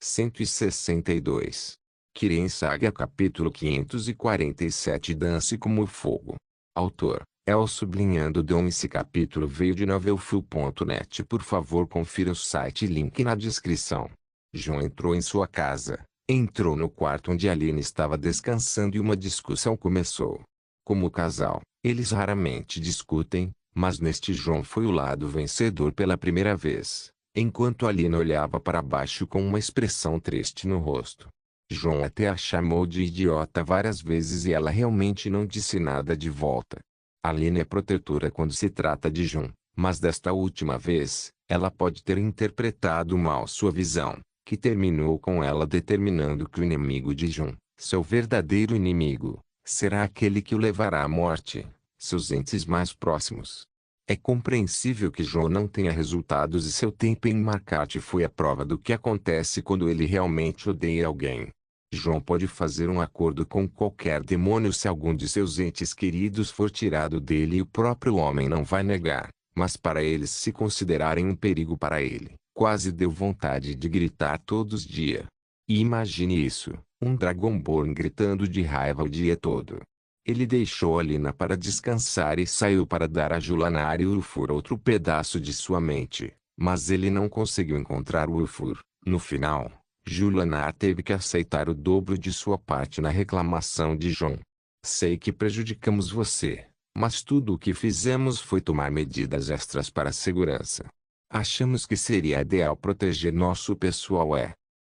162. Kiren Saga capítulo 547 Dance como o Fogo. Autor, El sublinhando Dom. Esse capítulo veio de novelfull.net. Por favor confira o site, link na descrição. João entrou em sua casa. Entrou no quarto onde Aline estava descansando e uma discussão começou. Como casal, eles raramente discutem, mas neste João foi o lado vencedor pela primeira vez, enquanto Aline olhava para baixo com uma expressão triste no rosto. João até a chamou de idiota várias vezes e ela realmente não disse nada de volta. Aline é protetora quando se trata de João, mas desta última vez, ela pode ter interpretado mal sua visão, que terminou com ela determinando que o inimigo de João, seu verdadeiro inimigo, será aquele que o levará à morte, seus entes mais próximos. É compreensível que João não tenha resultados e seu tempo em Marcate foi a prova do que acontece quando ele realmente odeia alguém. João pode fazer um acordo com qualquer demônio se algum de seus entes queridos for tirado dele e o próprio homem não vai negar, mas para eles se considerarem um perigo para ele, quase deu vontade de gritar todos os dias. E imagine isso, um Dragonborn gritando de raiva o dia todo. Ele deixou Alina para descansar e saiu para dar a Julanar e Ulfur outro pedaço de sua mente, mas ele não conseguiu encontrar Ulfur. No final, Julanar teve que aceitar o dobro de sua parte na reclamação de João. Sei que prejudicamos você, mas tudo o que fizemos foi tomar medidas extras para a segurança. Achamos que seria ideal proteger nosso pessoal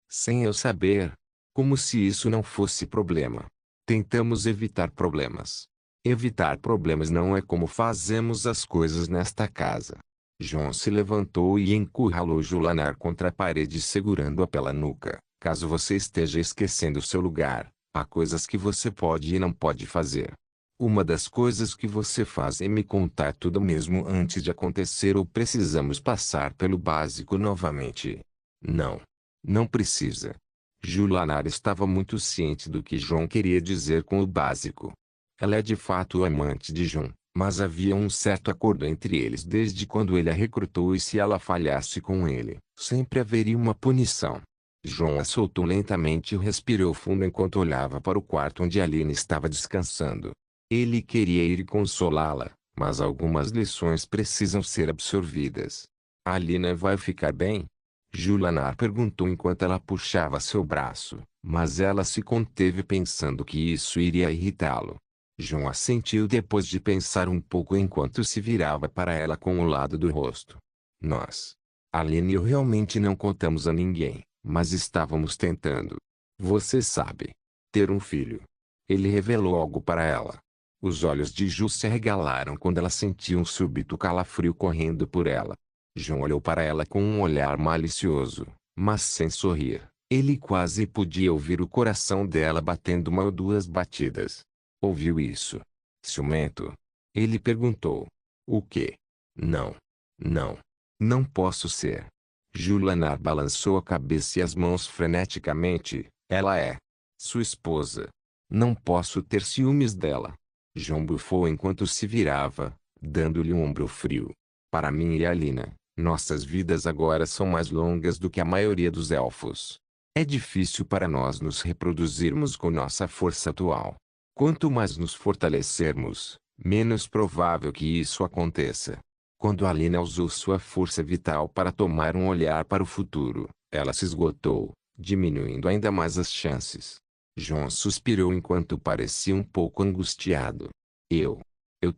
sem eu saber. Como se isso não fosse problema. Tentamos evitar problemas. Evitar problemas não é como fazemos as coisas nesta casa. João se levantou e encurralou Julanar contra a parede segurando-a pela nuca. Caso você esteja esquecendo seu lugar, há coisas que você pode e não pode fazer. Uma das coisas que você faz é me contar tudo mesmo antes de acontecer ou precisamos passar pelo básico novamente. Não. Não precisa. Julanar estava muito ciente do que João queria dizer com o básico. Ela é de fato o amante de João, mas havia um certo acordo entre eles desde quando ele a recrutou e se ela falhasse com ele, sempre haveria uma punição. João a soltou lentamente e respirou fundo enquanto olhava para o quarto onde Aline estava descansando. Ele queria ir consolá-la, mas algumas lições precisam ser absorvidas. A Alina vai ficar bem? Julanar perguntou enquanto ela puxava seu braço, mas ela se conteve pensando que isso iria irritá-lo. João assentiu depois de pensar um pouco enquanto se virava para ela com o lado do rosto. Nós, Aline e eu realmente não contamos a ninguém, mas estávamos tentando. Você sabe. Ter um filho. Ele revelou algo para ela. Os olhos de Ju se arregalaram quando ela sentiu um súbito calafrio correndo por ela. João olhou para ela com um olhar malicioso, mas sem sorrir. Ele quase podia ouvir o coração dela batendo uma ou duas batidas. Ouviu isso? Ciumento? Ele perguntou. O quê? Não. Não. Não posso ser. Julanar balançou a cabeça e as mãos freneticamente. Ela é sua esposa. Não posso ter ciúmes dela. João bufou enquanto se virava, dando-lhe um ombro frio. Para mim e Alina, nossas vidas agora são mais longas do que a maioria dos elfos. É difícil para nós nos reproduzirmos com nossa força atual. Quanto mais nos fortalecermos, menos provável que isso aconteça. Quando Alina usou sua força vital para tomar um olhar para o futuro, ela se esgotou, diminuindo ainda mais as chances. João suspirou enquanto parecia um pouco angustiado. Eu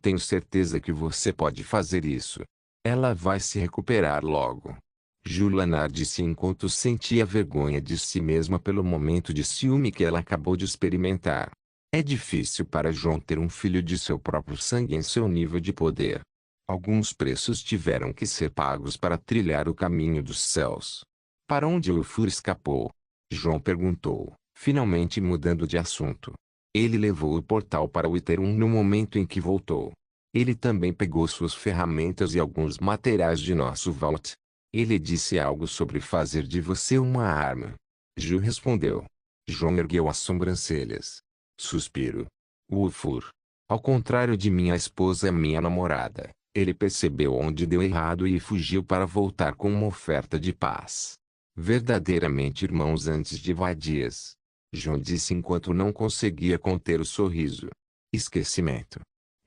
tenho certeza que você pode fazer isso. Ela vai se recuperar logo. Julanar disse enquanto sentia vergonha de si mesma pelo momento de ciúme que ela acabou de experimentar. É difícil para João ter um filho de seu próprio sangue em seu nível de poder. Alguns preços tiveram que ser pagos para trilhar o caminho dos céus. Para onde Ulfur escapou? João perguntou, finalmente mudando de assunto. Ele levou o portal para o Iterum no momento em que voltou. Ele também pegou suas ferramentas e alguns materiais de nosso vault. Ele disse algo sobre fazer de você uma arma. Ju respondeu. João ergueu as sobrancelhas. Suspiro. Ulfur. Ao contrário de minha esposa é minha namorada. Ele percebeu onde deu errado e fugiu para voltar com uma oferta de paz. Verdadeiramente irmãos antes de vadias. John disse enquanto não conseguia conter o sorriso. Esquecimento.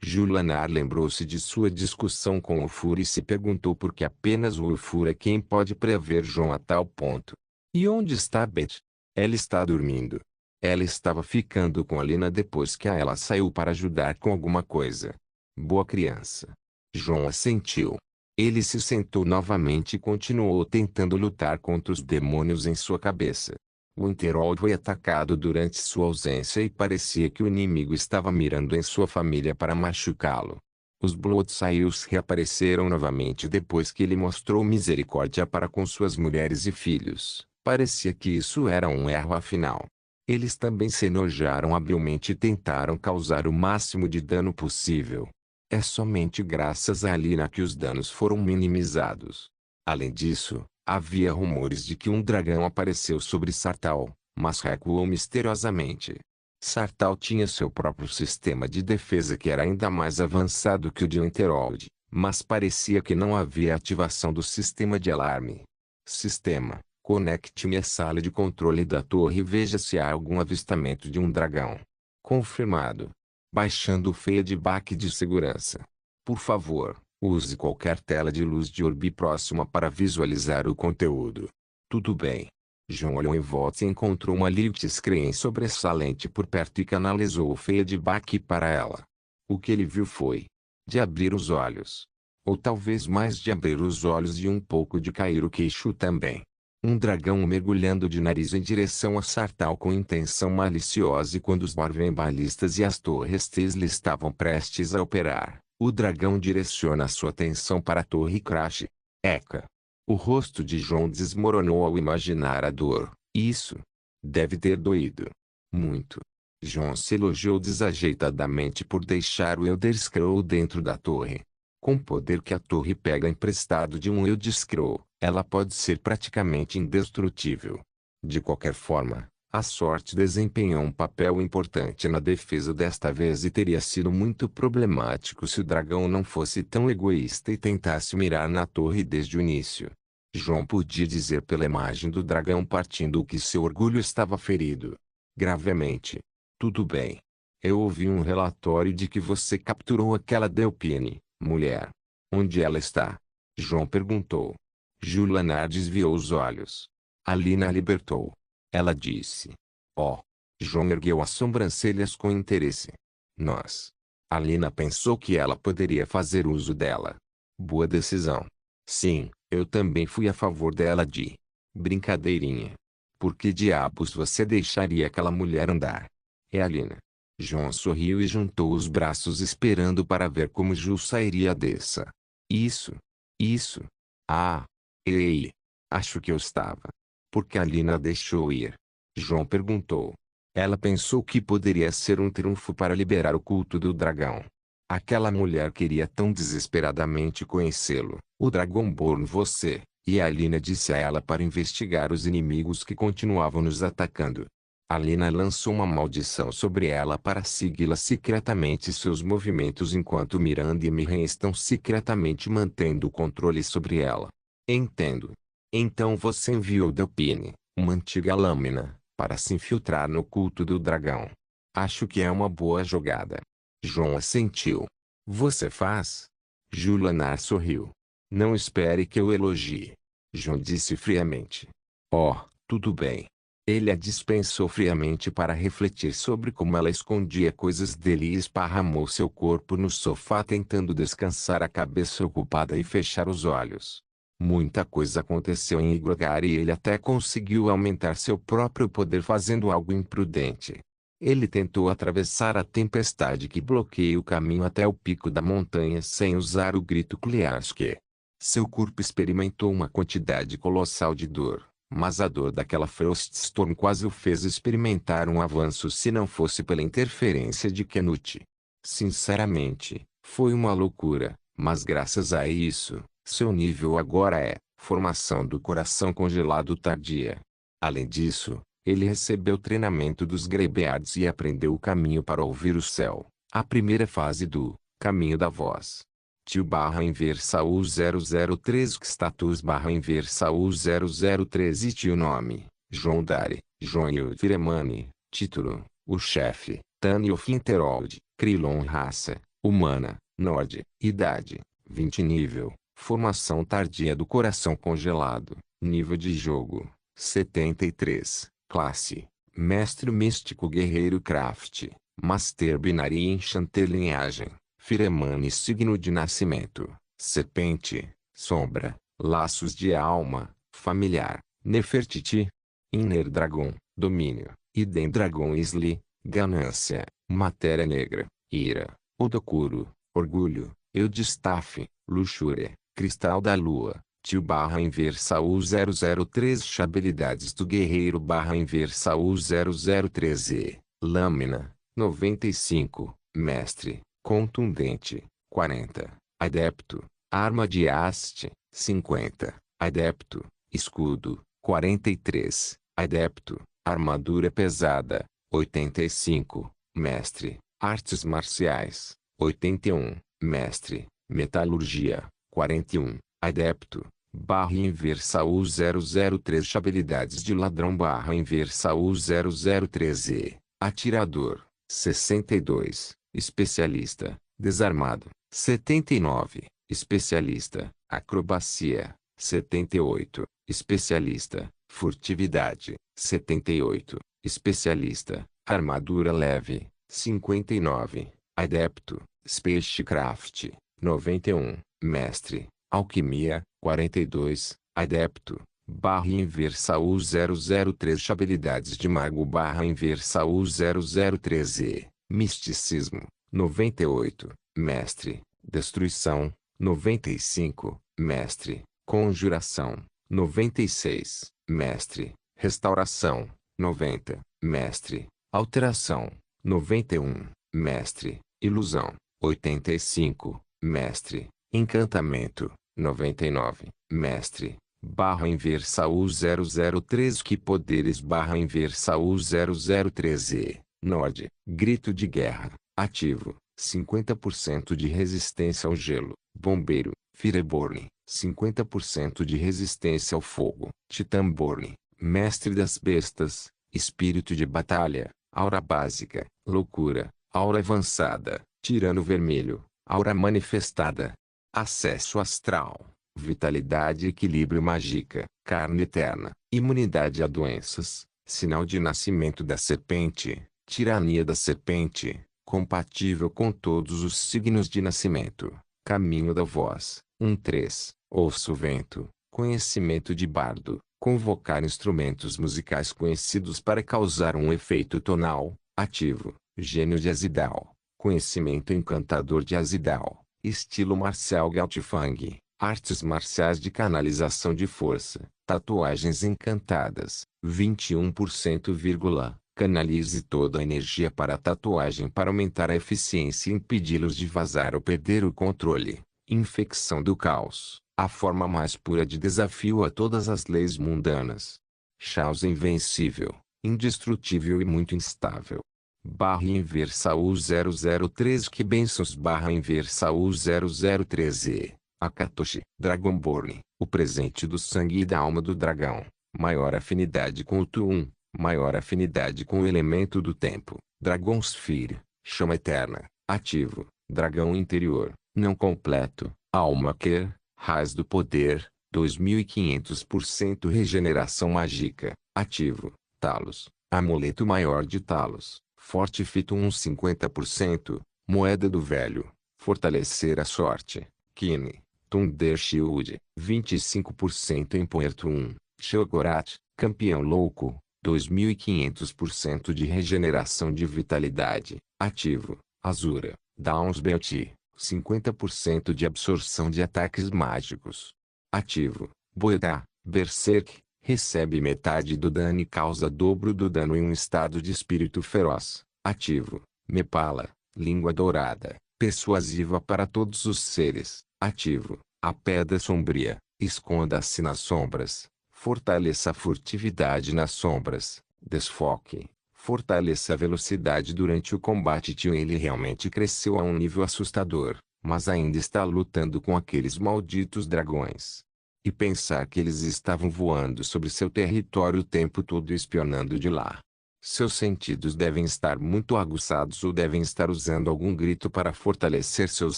Jul'Anar lembrou-se de sua discussão com o Ufur e se perguntou por que apenas o Ufur é quem pode prever John a tal ponto. E onde está Beth? Ela está dormindo. Ela estava ficando com Alina depois que ela saiu para ajudar com alguma coisa. Boa criança. John assentiu. Ele se sentou novamente e continuou tentando lutar contra os demônios em sua cabeça. O Interhold foi atacado durante sua ausência e parecia que o inimigo estava mirando em sua família para machucá-lo. Os Bloodsails reapareceram novamente depois que ele mostrou misericórdia para com suas mulheres e filhos. Parecia que isso era um erro afinal. Eles também se enojaram habilmente e tentaram causar o máximo de dano possível. É somente graças a Alina que os danos foram minimizados. Além disso, havia rumores de que um dragão apareceu sobre Sartau, mas recuou misteriosamente. Sartau tinha seu próprio sistema de defesa que era ainda mais avançado que o de Winterhold, mas parecia que não havia ativação do sistema de alarme. Sistema, conecte-me à sala de controle da torre e veja se há algum avistamento de um dragão. Confirmado. Baixando o feedback de segurança. Por favor, use qualquer tela de luz de orbe próxima para visualizar o conteúdo. Tudo bem. John olhou em volta e encontrou uma Lilith Screen sobressalente por perto e canalizou o feedback para ela. O que ele viu foi de abrir os olhos. Ou talvez mais de abrir os olhos e um pouco de cair o queixo também. Um dragão mergulhando de nariz em direção a Sartau com intenção maliciosa e quando os Morven balistas e as torres Tesla estavam prestes a operar, o dragão direciona sua atenção para a torre Crash. Eca. O rosto de John desmoronou ao imaginar a dor. Isso deve ter doído muito. John se elogiou desajeitadamente por deixar o Elder Scroll dentro da torre. Com o poder que a torre pega emprestado de um Elder Scroll, ela pode ser praticamente indestrutível. De qualquer forma, a sorte desempenhou um papel importante na defesa desta vez e teria sido muito problemático se o dragão não fosse tão egoísta e tentasse mirar na torre desde o início. John podia dizer pela imagem do dragão partindo que seu orgulho estava ferido. Gravemente. Tudo bem. Eu ouvi um relatório de que você capturou aquela Delpine, mulher. Onde ela está? John perguntou. Jul'Anar desviou os olhos. Alina a libertou. Ela disse. Oh. John ergueu as sobrancelhas com interesse. Nós. Alina pensou que ela poderia fazer uso dela. Boa decisão. Sim, eu também fui a favor dela de. Brincadeirinha. Por que diabos você deixaria aquela mulher andar? É Alina. John sorriu e juntou os braços esperando para ver como Jul sairia dessa. Isso. Isso. Ah. Ei. Acho que eu estava. Por que Alina deixou ir? John perguntou. Ela pensou que poderia ser um triunfo para liberar o culto do dragão. Aquela mulher queria tão desesperadamente conhecê-lo, o Dragonborn você, e Alina disse a ela para investigar os inimigos que continuavam nos atacando. Alina lançou uma maldição sobre ela para segui-la secretamente seus movimentos enquanto Miranda e Mirren estão secretamente mantendo o controle sobre ela. Entendo. Então você enviou Delpine, uma antiga lâmina, para se infiltrar no culto do dragão. Acho que é uma boa jogada. John assentiu. Você faz? Jul'Anar sorriu. Não espere que eu elogie. John disse friamente. Oh, tudo bem. Ele a dispensou friamente para refletir sobre como ela escondia coisas dele e esparramou seu corpo no sofá tentando descansar a cabeça ocupada e fechar os olhos. Muita coisa aconteceu em Iglogar e ele até conseguiu aumentar seu próprio poder fazendo algo imprudente. Ele tentou atravessar a tempestade que bloqueia o caminho até o pico da montanha sem usar o grito Kliarski. Seu corpo experimentou uma quantidade colossal de dor, mas a dor daquela Froststorm quase o fez experimentar um avanço se não fosse pela interferência de Canute. Sinceramente, foi uma loucura, mas graças a isso, seu nível agora é formação do coração congelado tardia. Além disso, ele recebeu treinamento dos Greybeards e aprendeu o caminho para ouvir o céu, a primeira fase do caminho da voz. Tio barra inversa U0013 status barra inversa U0013 tio nome, João Dari, João Firemani, título, o chefe, Tânio Finterold, Krilon raça, humana, Nord, idade, 20 nível, formação tardia do coração congelado, nível de jogo, 73, classe, mestre místico guerreiro craft, master binário enchanter linhagem. Firemani signo de nascimento, serpente, sombra, laços de alma, familiar, Nefertiti, Inner Dragon, domínio, Hidden Dragon Isli, ganância, matéria negra, ira, Odokuro, orgulho, Eudstaff, luxúria, cristal da lua, tio barra inversa U003 habilidades do guerreiro barra inversa U003 lâmina, 95, mestre. Contundente, 40. Adepto, arma de haste, 50. Adepto, escudo, 43. Adepto, armadura pesada, 85. Mestre, artes marciais, 81. Mestre, metalurgia, 41. Adepto, barra inversa U003 habilidades de ladrão barra inversa U003 atirador, 62. Especialista, desarmado, 79. Especialista, acrobacia, 78. Especialista, furtividade, 78. Especialista, armadura leve, 59. Adepto, spacecraft, 91. Mestre, alquimia, 42. Adepto, barra inversa U003 habilidades de mago barra inversa U003 misticismo, 98. Mestre, destruição, 95. Mestre, conjuração, 96. Mestre, restauração, 90. Mestre, alteração, 91. Mestre, ilusão, 85. Mestre, encantamento, 99. Mestre, barra inversa U003 que poderes barra inversa U003 Nord, grito de guerra, ativo, 50% de resistência ao gelo, bombeiro, Fireborn, 50% de resistência ao fogo, Titãborn, mestre das bestas, espírito de batalha, aura básica, loucura, aura avançada, tirano vermelho, aura manifestada, acesso astral, vitalidade e equilíbrio mágica, carne eterna, imunidade a doenças, sinal de nascimento da serpente, tirania da serpente, compatível com todos os signos de nascimento, caminho da voz, 1-3, ouço o vento, conhecimento de bardo, convocar instrumentos musicais conhecidos para causar um efeito tonal, ativo, gênio de Azidal, conhecimento encantador de Azidal, estilo marcial Gaotifang, artes marciais de canalização de força, tatuagens encantadas, 21%, canalize toda a energia para a tatuagem para aumentar a eficiência e impedi-los de vazar ou perder o controle. Infecção do caos, a forma mais pura de desafio a todas as leis mundanas. Chaos invencível, indestrutível e muito instável. Barra inversa U003 que bênçãos barra inversa U003 Akatoshi, Dragonborn, o presente do sangue e da alma do dragão. Maior afinidade com o Tuum. Maior afinidade com o elemento do tempo, Dragon Sphere, chama eterna, ativo, dragão interior, não completo, alma Quer, raiz do poder, 2500% regeneração mágica, ativo, Talos, amuleto maior de Talos, forte fito 50%, moeda do velho, fortalecer a sorte, Kine, Thunder Shield, 25% em Puerto 1, Shogorat, campeão louco, 2500% de regeneração de vitalidade, ativo, Azura, Downsbelt, 50% de absorção de ataques mágicos. Ativo, Boedá, Berserk, recebe metade do dano e causa dobro do dano em um estado de espírito feroz. Ativo, Mepala, língua dourada, persuasiva para todos os seres. Ativo, a pedra sombria, esconda-se nas sombras. Fortaleça a furtividade nas sombras, desfoque, fortaleça a velocidade durante o combate. Tio ele realmente cresceu a um nível assustador, mas ainda está lutando com aqueles malditos dragões. E pensar que eles estavam voando sobre seu território o tempo todo e espionando de lá. Seus sentidos devem estar muito aguçados ou devem estar usando algum grito para fortalecer seus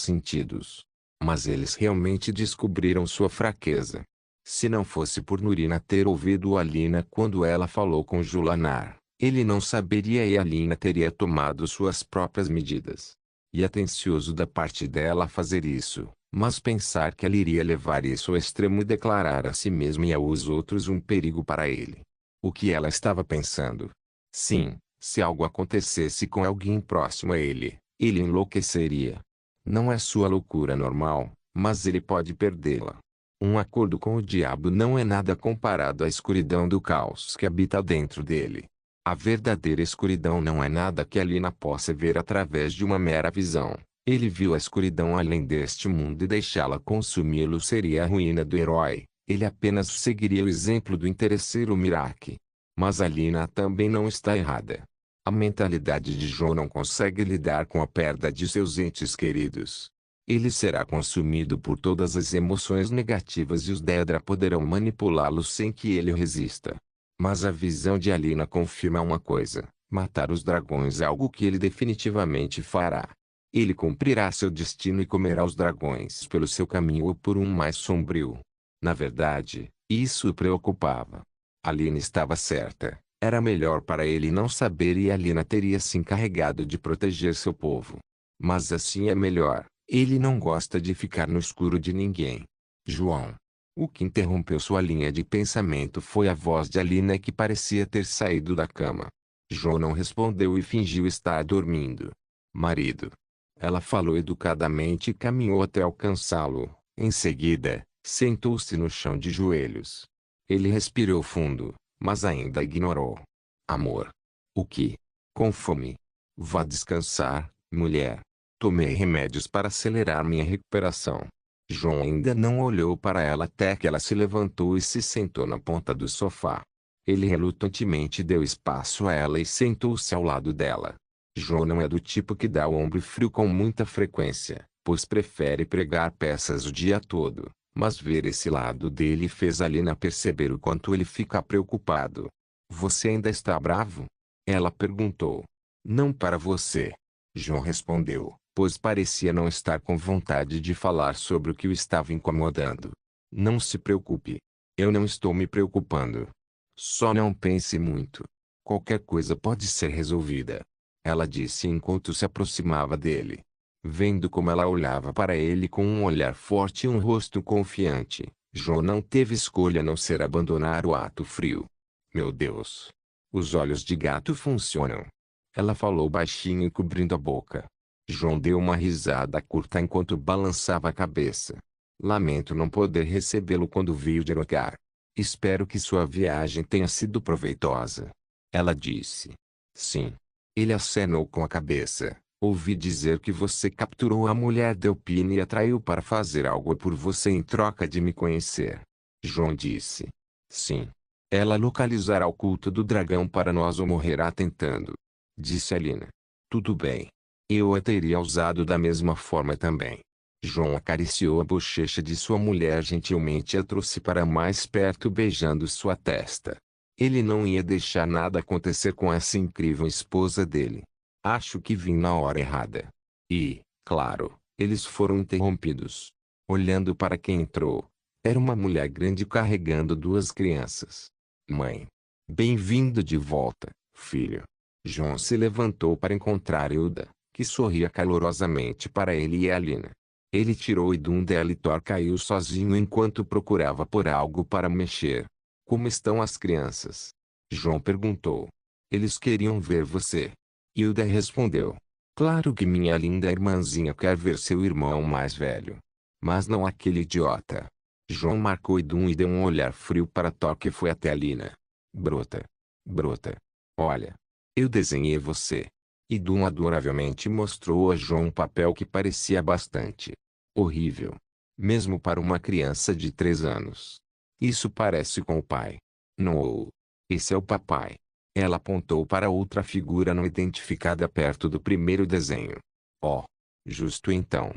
sentidos. Mas eles realmente descobriram sua fraqueza. Se não fosse por Nurina ter ouvido Alina quando ela falou com Julanar, ele não saberia e Alina teria tomado suas próprias medidas. E atencioso da parte dela fazer isso, mas pensar que ela iria levar isso ao extremo e declarar a si mesma e aos outros um perigo para ele. O que ela estava pensando? Sim, se algo acontecesse com alguém próximo a ele, ele enlouqueceria. Não é sua loucura normal, mas ele pode perdê-la. Um acordo com o diabo não é nada comparado à escuridão do caos que habita dentro dele. A verdadeira escuridão não é nada que Alina possa ver através de uma mera visão. Ele viu a escuridão além deste mundo e deixá-la consumi-lo seria a ruína do herói. Ele apenas seguiria o exemplo do interesseiro Miraque. Mas Alina também não está errada. A mentalidade de João não consegue lidar com a perda de seus entes queridos. Ele será consumido por todas as emoções negativas e os Daedra poderão manipulá-lo sem que ele resista. Mas a visão de Alina confirma uma coisa: matar os dragões é algo que ele definitivamente fará. Ele cumprirá seu destino e comerá os dragões pelo seu caminho ou por um mais sombrio. Na verdade, isso o preocupava. Alina estava certa. Era melhor para ele não saber e Alina teria se encarregado de proteger seu povo. Mas assim é melhor. Ele não gosta de ficar no escuro de ninguém. João. O que interrompeu sua linha de pensamento foi a voz de Alina que parecia ter saído da cama. João não respondeu e fingiu estar dormindo. Marido. Ela falou educadamente e caminhou até alcançá-lo. Em seguida, sentou-se no chão de joelhos. Ele respirou fundo, mas ainda ignorou. Amor. O que? Com fome. Vá descansar, mulher. Tomei remédios para acelerar minha recuperação. João ainda não olhou para ela até que ela se levantou e se sentou na ponta do sofá. Ele relutantemente deu espaço a ela e sentou-se ao lado dela. João não é do tipo que dá o ombro frio com muita frequência, pois prefere pregar peças o dia todo. Mas ver esse lado dele fez Alina perceber o quanto ele fica preocupado. Você ainda está bravo? Ela perguntou. Não para você. João respondeu, pois parecia não estar com vontade de falar sobre o que o estava incomodando. Não se preocupe. Eu não estou me preocupando. Só não pense muito. Qualquer coisa pode ser resolvida. Ela disse enquanto se aproximava dele. Vendo como ela olhava para ele com um olhar forte e um rosto confiante, João não teve escolha a não ser abandonar o ato frio. Meu Deus! Os olhos de gato funcionam. Ela falou baixinho e cobrindo a boca. João deu uma risada curta enquanto balançava a cabeça. Lamento não poder recebê-lo quando veio de Rocar. Espero que sua viagem tenha sido proveitosa. Ela disse. Sim. Ele acenou com a cabeça. Ouvi dizer que você capturou a mulher Delpine e atraiu para fazer algo por você em troca de me conhecer. João disse. Sim. Ela localizará o culto do dragão para nós ou morrerá tentando. Disse Alina. Tudo bem. Eu a teria usado da mesma forma também. João acariciou a bochecha de sua mulher gentilmente e a trouxe para mais perto beijando sua testa. Ele não ia deixar nada acontecer com essa incrível esposa dele. Acho que vim na hora errada. E, claro, eles foram interrompidos. Olhando para quem entrou. Era uma mulher grande carregando duas crianças. Mãe. Bem-vindo de volta, filho. João se levantou para encontrar Hilda, que sorria calorosamente para ele e Alina. Ele tirou Idun dela e Thor caiu sozinho enquanto procurava por algo para mexer. Como estão as crianças? João perguntou. Eles queriam ver você. Hilda respondeu. Claro que minha linda irmãzinha quer ver seu irmão mais velho. Mas não aquele idiota. João marcou Idun e deu um olhar frio para Thor que foi até Alina. Brota. Brota. Olha. Eu desenhei você. Idun adoravelmente mostrou a João um papel que parecia bastante horrível. Mesmo para uma criança de 3 anos. Isso parece com o pai. Não. Esse é o papai. Ela apontou para outra figura não identificada perto do primeiro desenho. Oh. Justo então.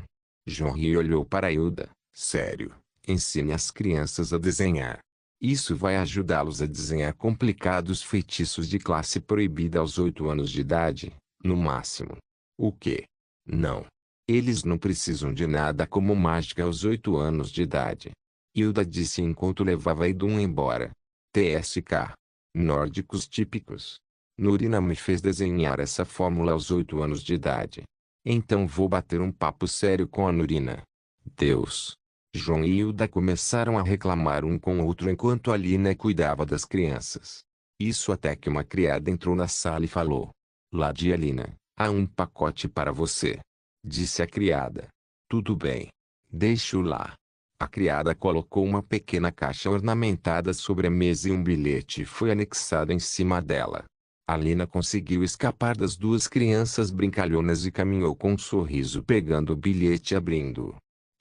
João riu e olhou para Hilda. Sério, ensine as crianças a desenhar. Isso vai ajudá-los a desenhar complicados feitiços de classe proibida aos 8 anos de idade, no máximo. O quê? Não. Eles não precisam de nada como mágica aos 8 anos de idade. Hilda disse enquanto levava Idun embora. TSK. Nórdicos típicos. Nurina me fez desenhar essa fórmula aos 8 anos de idade. Então vou bater um papo sério com a Nurina. Deus. João e Hilda começaram a reclamar um com o outro enquanto Alina cuidava das crianças. Isso até que uma criada entrou na sala e falou. Lady Alina, há um pacote para você. Disse a criada. Tudo bem. Deixe-o lá. A criada colocou uma pequena caixa ornamentada sobre a mesa e um bilhete foi anexado em cima dela. Alina conseguiu escapar das duas crianças brincalhonas e caminhou com um sorriso pegando o bilhete e abrindo.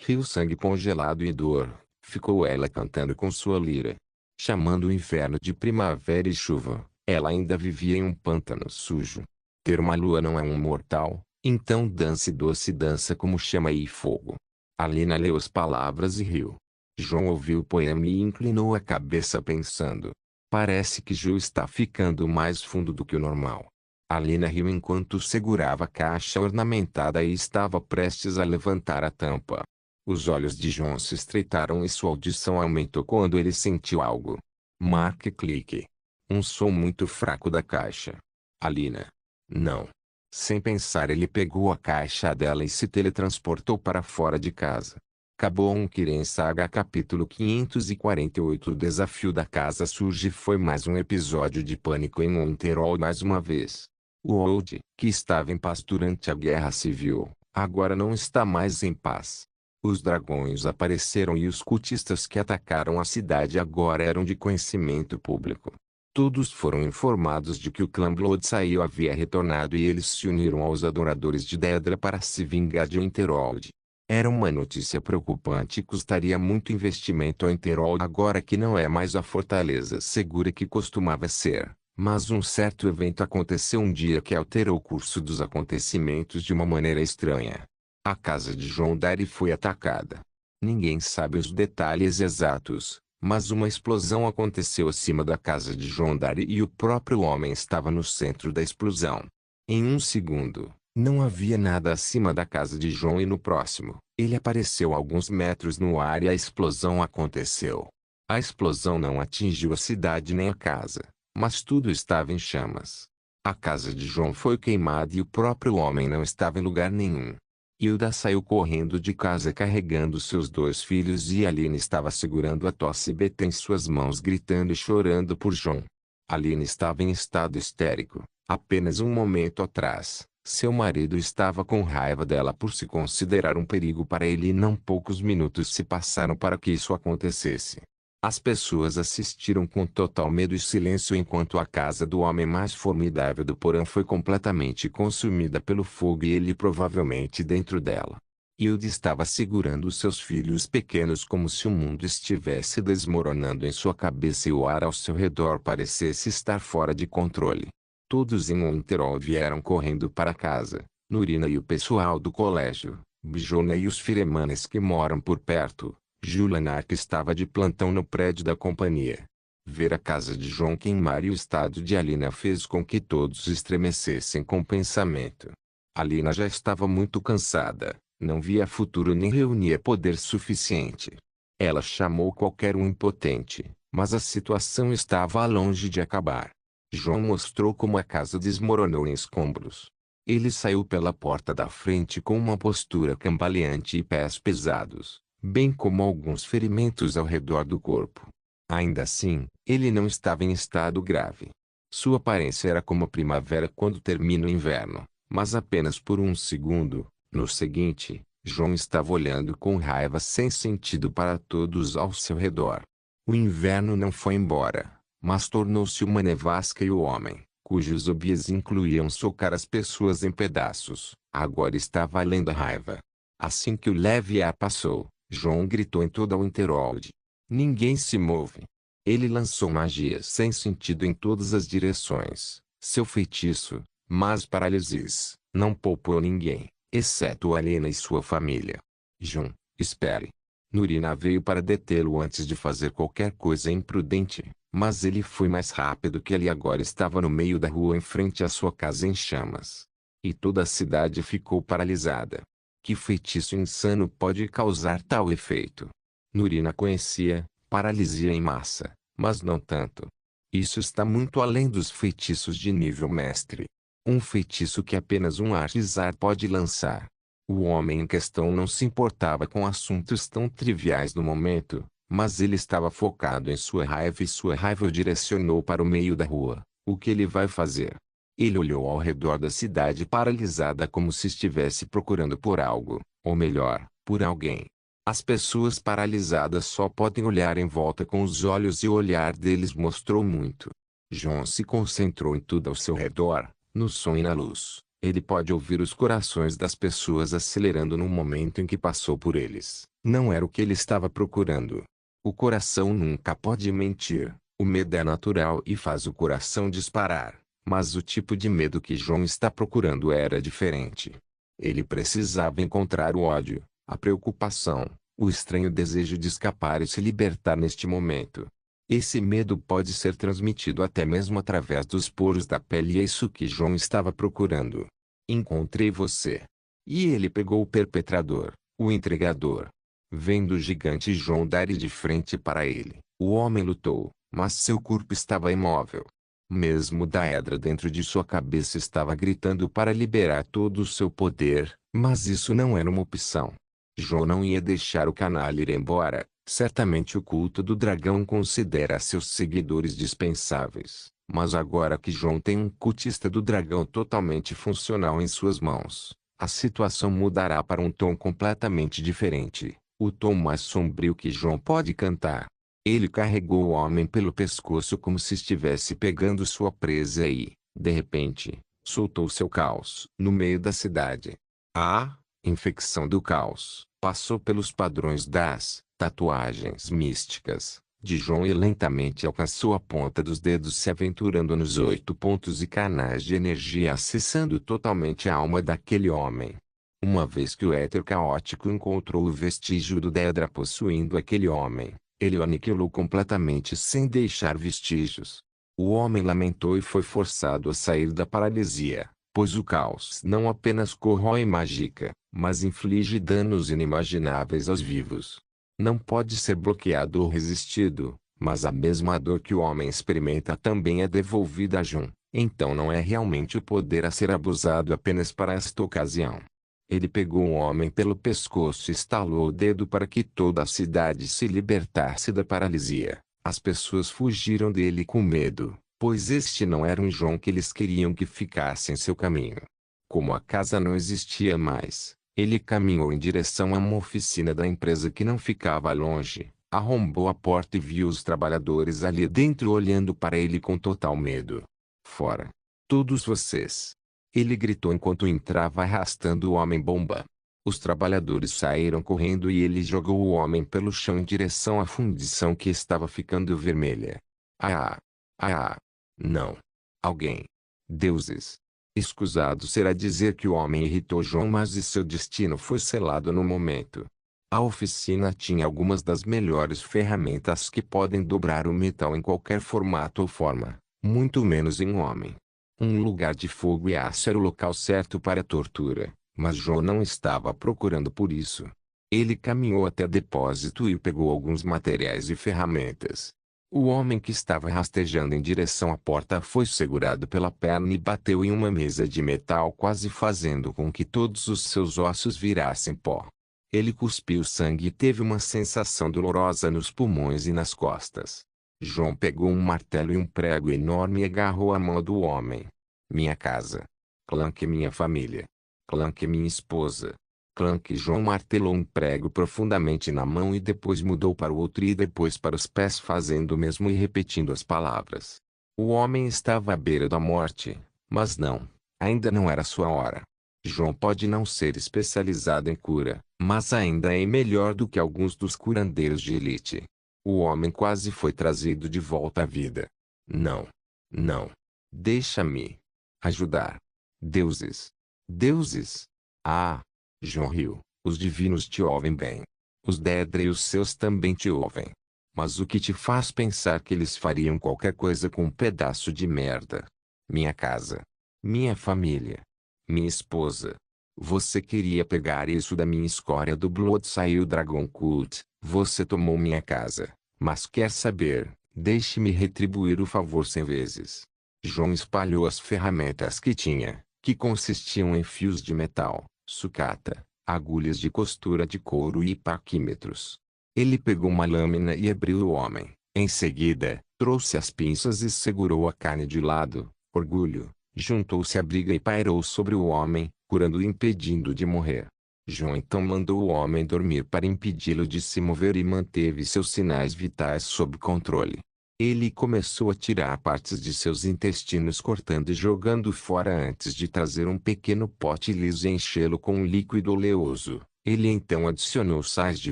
Rio sangue congelado e dor, ficou ela cantando com sua lira. Chamando o inverno de primavera e chuva, ela ainda vivia em um pântano sujo. Ter uma lua não é um mortal, então dance doce dança como chama e fogo. Alina leu as palavras e riu. João ouviu o poema e inclinou a cabeça pensando. Parece que Ju está ficando mais fundo do que o normal. Alina riu enquanto segurava a caixa ornamentada e estava prestes a levantar a tampa. Os olhos de João se estreitaram e sua audição aumentou quando ele sentiu algo. Marque clique. Um som muito fraco da caixa. Alina. Não. Sem pensar ele pegou a caixa dela e se teletransportou para fora de casa. Acabou um Kiren Saga capítulo 548. O desafio da casa surge foi mais um episódio de pânico em Winterhold mais uma vez. O Old, que estava em paz durante a Guerra Civil, agora não está mais em paz. Os dragões apareceram e os cultistas que atacaram a cidade agora eram de conhecimento público. Todos foram informados de que o clã Bloodsail havia retornado e eles se uniram aos adoradores de Daedra para se vingar de Winterhold. Era uma notícia preocupante e custaria muito investimento ao Winterhold agora que não é mais a fortaleza segura que costumava ser. Mas um certo evento aconteceu um dia que alterou o curso dos acontecimentos de uma maneira estranha. A casa de João Dari foi atacada. Ninguém sabe os detalhes exatos, mas uma explosão aconteceu acima da casa de João Dari e o próprio homem estava no centro da explosão. Em um segundo, não havia nada acima da casa de João e no próximo, ele apareceu a alguns metros no ar e a explosão aconteceu. A explosão não atingiu a cidade nem a casa, mas tudo estava em chamas. A casa de João foi queimada e o próprio homem não estava em lugar nenhum. Hilda saiu correndo de casa carregando seus 2 filhos e Aline estava segurando a tosse beta em suas mãos gritando e chorando por João. Aline estava em estado histérico. Apenas um momento atrás, seu marido estava com raiva dela por se considerar um perigo para ele e não poucos minutos se passaram para que isso acontecesse. As pessoas assistiram com total medo e silêncio enquanto a casa do homem mais formidável do porão foi completamente consumida pelo fogo e ele provavelmente dentro dela. Hilda estava segurando seus filhos pequenos como se o mundo estivesse desmoronando em sua cabeça e o ar ao seu redor parecesse estar fora de controle. Todos em Winterhold vieram correndo para casa, Nurina e o pessoal do colégio, Bijona e os firemanes que moram por perto. Juliana que estava de plantão no prédio da companhia. Ver a casa de João queimar e o estado de Alina fez com que todos estremecessem com o pensamento. Alina já estava muito cansada, não via futuro nem reunia poder suficiente. Ela chamou qualquer um impotente, mas a situação estava longe de acabar. João mostrou como a casa desmoronou em escombros. Ele saiu pela porta da frente com uma postura cambaleante e pés pesados, bem como alguns ferimentos ao redor do corpo. Ainda assim, ele não estava em estado grave. Sua aparência era como a primavera quando termina o inverno, mas apenas por um segundo. No seguinte, João estava olhando com raiva sem sentido para todos ao seu redor. O inverno não foi embora, mas tornou-se uma nevasca e o homem, cujos hobbies incluíam socar as pessoas em pedaços, agora estava além da raiva. Assim que o leve ar passou, João gritou em toda Winterhold. Ninguém se move. Ele lançou magias sem sentido em todas as direções. Seu feitiço, mas paralisias, não poupou ninguém, exceto Alina e sua família. Jun, espere. Nurina veio para detê-lo antes de fazer qualquer coisa imprudente, mas ele foi mais rápido que ele e agora estava no meio da rua em frente à sua casa em chamas. E toda a cidade ficou paralisada. Que feitiço insano pode causar tal efeito? Nurina conhecia paralisia em massa, mas não tanto. Isso está muito além dos feitiços de nível mestre. Um feitiço que apenas um artesão pode lançar. O homem em questão não se importava com assuntos tão triviais no momento, mas ele estava focado em sua raiva e sua raiva o direcionou para o meio da rua. O que ele vai fazer? Ele olhou ao redor da cidade paralisada como se estivesse procurando por algo, ou melhor, por alguém. As pessoas paralisadas só podem olhar em volta com os olhos e o olhar deles mostrou muito. John se concentrou em tudo ao seu redor, no som e na luz. Ele pode ouvir os corações das pessoas acelerando no momento em que passou por eles. Não era o que ele estava procurando. O coração nunca pode mentir. O medo é natural e faz o coração disparar. Mas o tipo de medo que John está procurando era diferente. Ele precisava encontrar o ódio, a preocupação, o estranho desejo de escapar e se libertar neste momento. Esse medo pode ser transmitido até mesmo através dos poros da pele e é isso que John estava procurando. Encontrei você. E ele pegou o perpetrador, o entregador. Vendo o gigante John dar de frente para ele, o homem lutou, mas seu corpo estava imóvel. Mesmo Daedra dentro de sua cabeça estava gritando para liberar todo o seu poder, mas isso não era uma opção. John não ia deixar o canalha ir embora. Certamente o culto do dragão considera seus seguidores dispensáveis, mas agora que John tem um cultista do dragão totalmente funcional em suas mãos, a situação mudará para um tom completamente diferente, o tom mais sombrio que John pode cantar. Ele carregou o homem pelo pescoço como se estivesse pegando sua presa e, de repente, soltou seu caos no meio da cidade. A infecção do caos passou pelos padrões das tatuagens místicas de John e lentamente alcançou a ponta dos dedos se aventurando nos 8 pontos e canais de energia acessando totalmente a alma daquele homem. Uma vez que o éter caótico encontrou o vestígio do Daedra possuindo aquele homem, ele o aniquilou completamente sem deixar vestígios. O homem lamentou e foi forçado a sair da paralisia, pois o caos não apenas corrói mágica, mas inflige danos inimagináveis aos vivos. Não pode ser bloqueado ou resistido, mas a mesma dor que o homem experimenta também é devolvida a Jun. Então não é realmente o poder a ser abusado apenas para esta ocasião. Ele pegou o homem pelo pescoço e estalou o dedo para que toda a cidade se libertasse da paralisia. As pessoas fugiram dele com medo, pois este não era um John que eles queriam que ficasse em seu caminho. Como a casa não existia mais, ele caminhou em direção a uma oficina da empresa que não ficava longe, arrombou a porta e viu os trabalhadores ali dentro olhando para ele com total medo. Fora! Todos vocês! Ele gritou enquanto entrava arrastando o homem-bomba. Os trabalhadores saíram correndo e ele jogou o homem pelo chão em direção à fundição que estava ficando vermelha. Ah! Ah! Não! Alguém! Deuses! Escusado será dizer que o homem irritou John, mas e seu destino foi selado no momento. A oficina tinha algumas das melhores ferramentas que podem dobrar o metal em qualquer formato ou forma, muito menos em um homem. Um lugar de fogo e aço era o local certo para a tortura, mas John não estava procurando por isso. Ele caminhou até o depósito e pegou alguns materiais e ferramentas. O homem que estava rastejando em direção à porta foi segurado pela perna e bateu em uma mesa de metal, quase fazendo com que todos os seus ossos virassem pó. Ele cuspiu sangue e teve uma sensação dolorosa nos pulmões e nas costas. John pegou um martelo e um prego enorme e agarrou a mão do homem. Minha casa. Clank minha família. Clank minha esposa. Clank. John martelou um prego profundamente na mão e depois mudou para o outro e depois para os pés fazendo o mesmo e repetindo as palavras. O homem estava à beira da morte, mas não, ainda não era sua hora. John pode não ser especializado em cura, mas ainda é melhor do que alguns dos curandeiros de elite. O homem quase foi trazido de volta à vida. Não. Não. Deixa-me ajudar. Deuses. Deuses. Ah! John riu. Os divinos te ouvem bem. Os Dedra e os seus também te ouvem. Mas o que te faz pensar que eles fariam qualquer coisa com um pedaço de merda? Minha casa. Minha família. Minha esposa. Você queria pegar isso da minha escória do Blood-Sale Dragon Cult. Você tomou minha casa. Mas quer saber, deixe-me retribuir o favor 100 vezes. João espalhou as ferramentas que tinha, que consistiam em fios de metal, sucata, agulhas de costura de couro e paquímetros. Ele pegou uma lâmina e abriu o homem. Em seguida, trouxe as pinças e segurou a carne de lado. Orgulho. Juntou-se à briga e pairou sobre o homem, curando e impedindo de morrer. João então mandou o homem dormir para impedi-lo de se mover e manteve seus sinais vitais sob controle. Ele começou a tirar partes de seus intestinos cortando e jogando fora antes de trazer um pequeno pote liso e enchê-lo com um líquido oleoso. Ele então adicionou sais de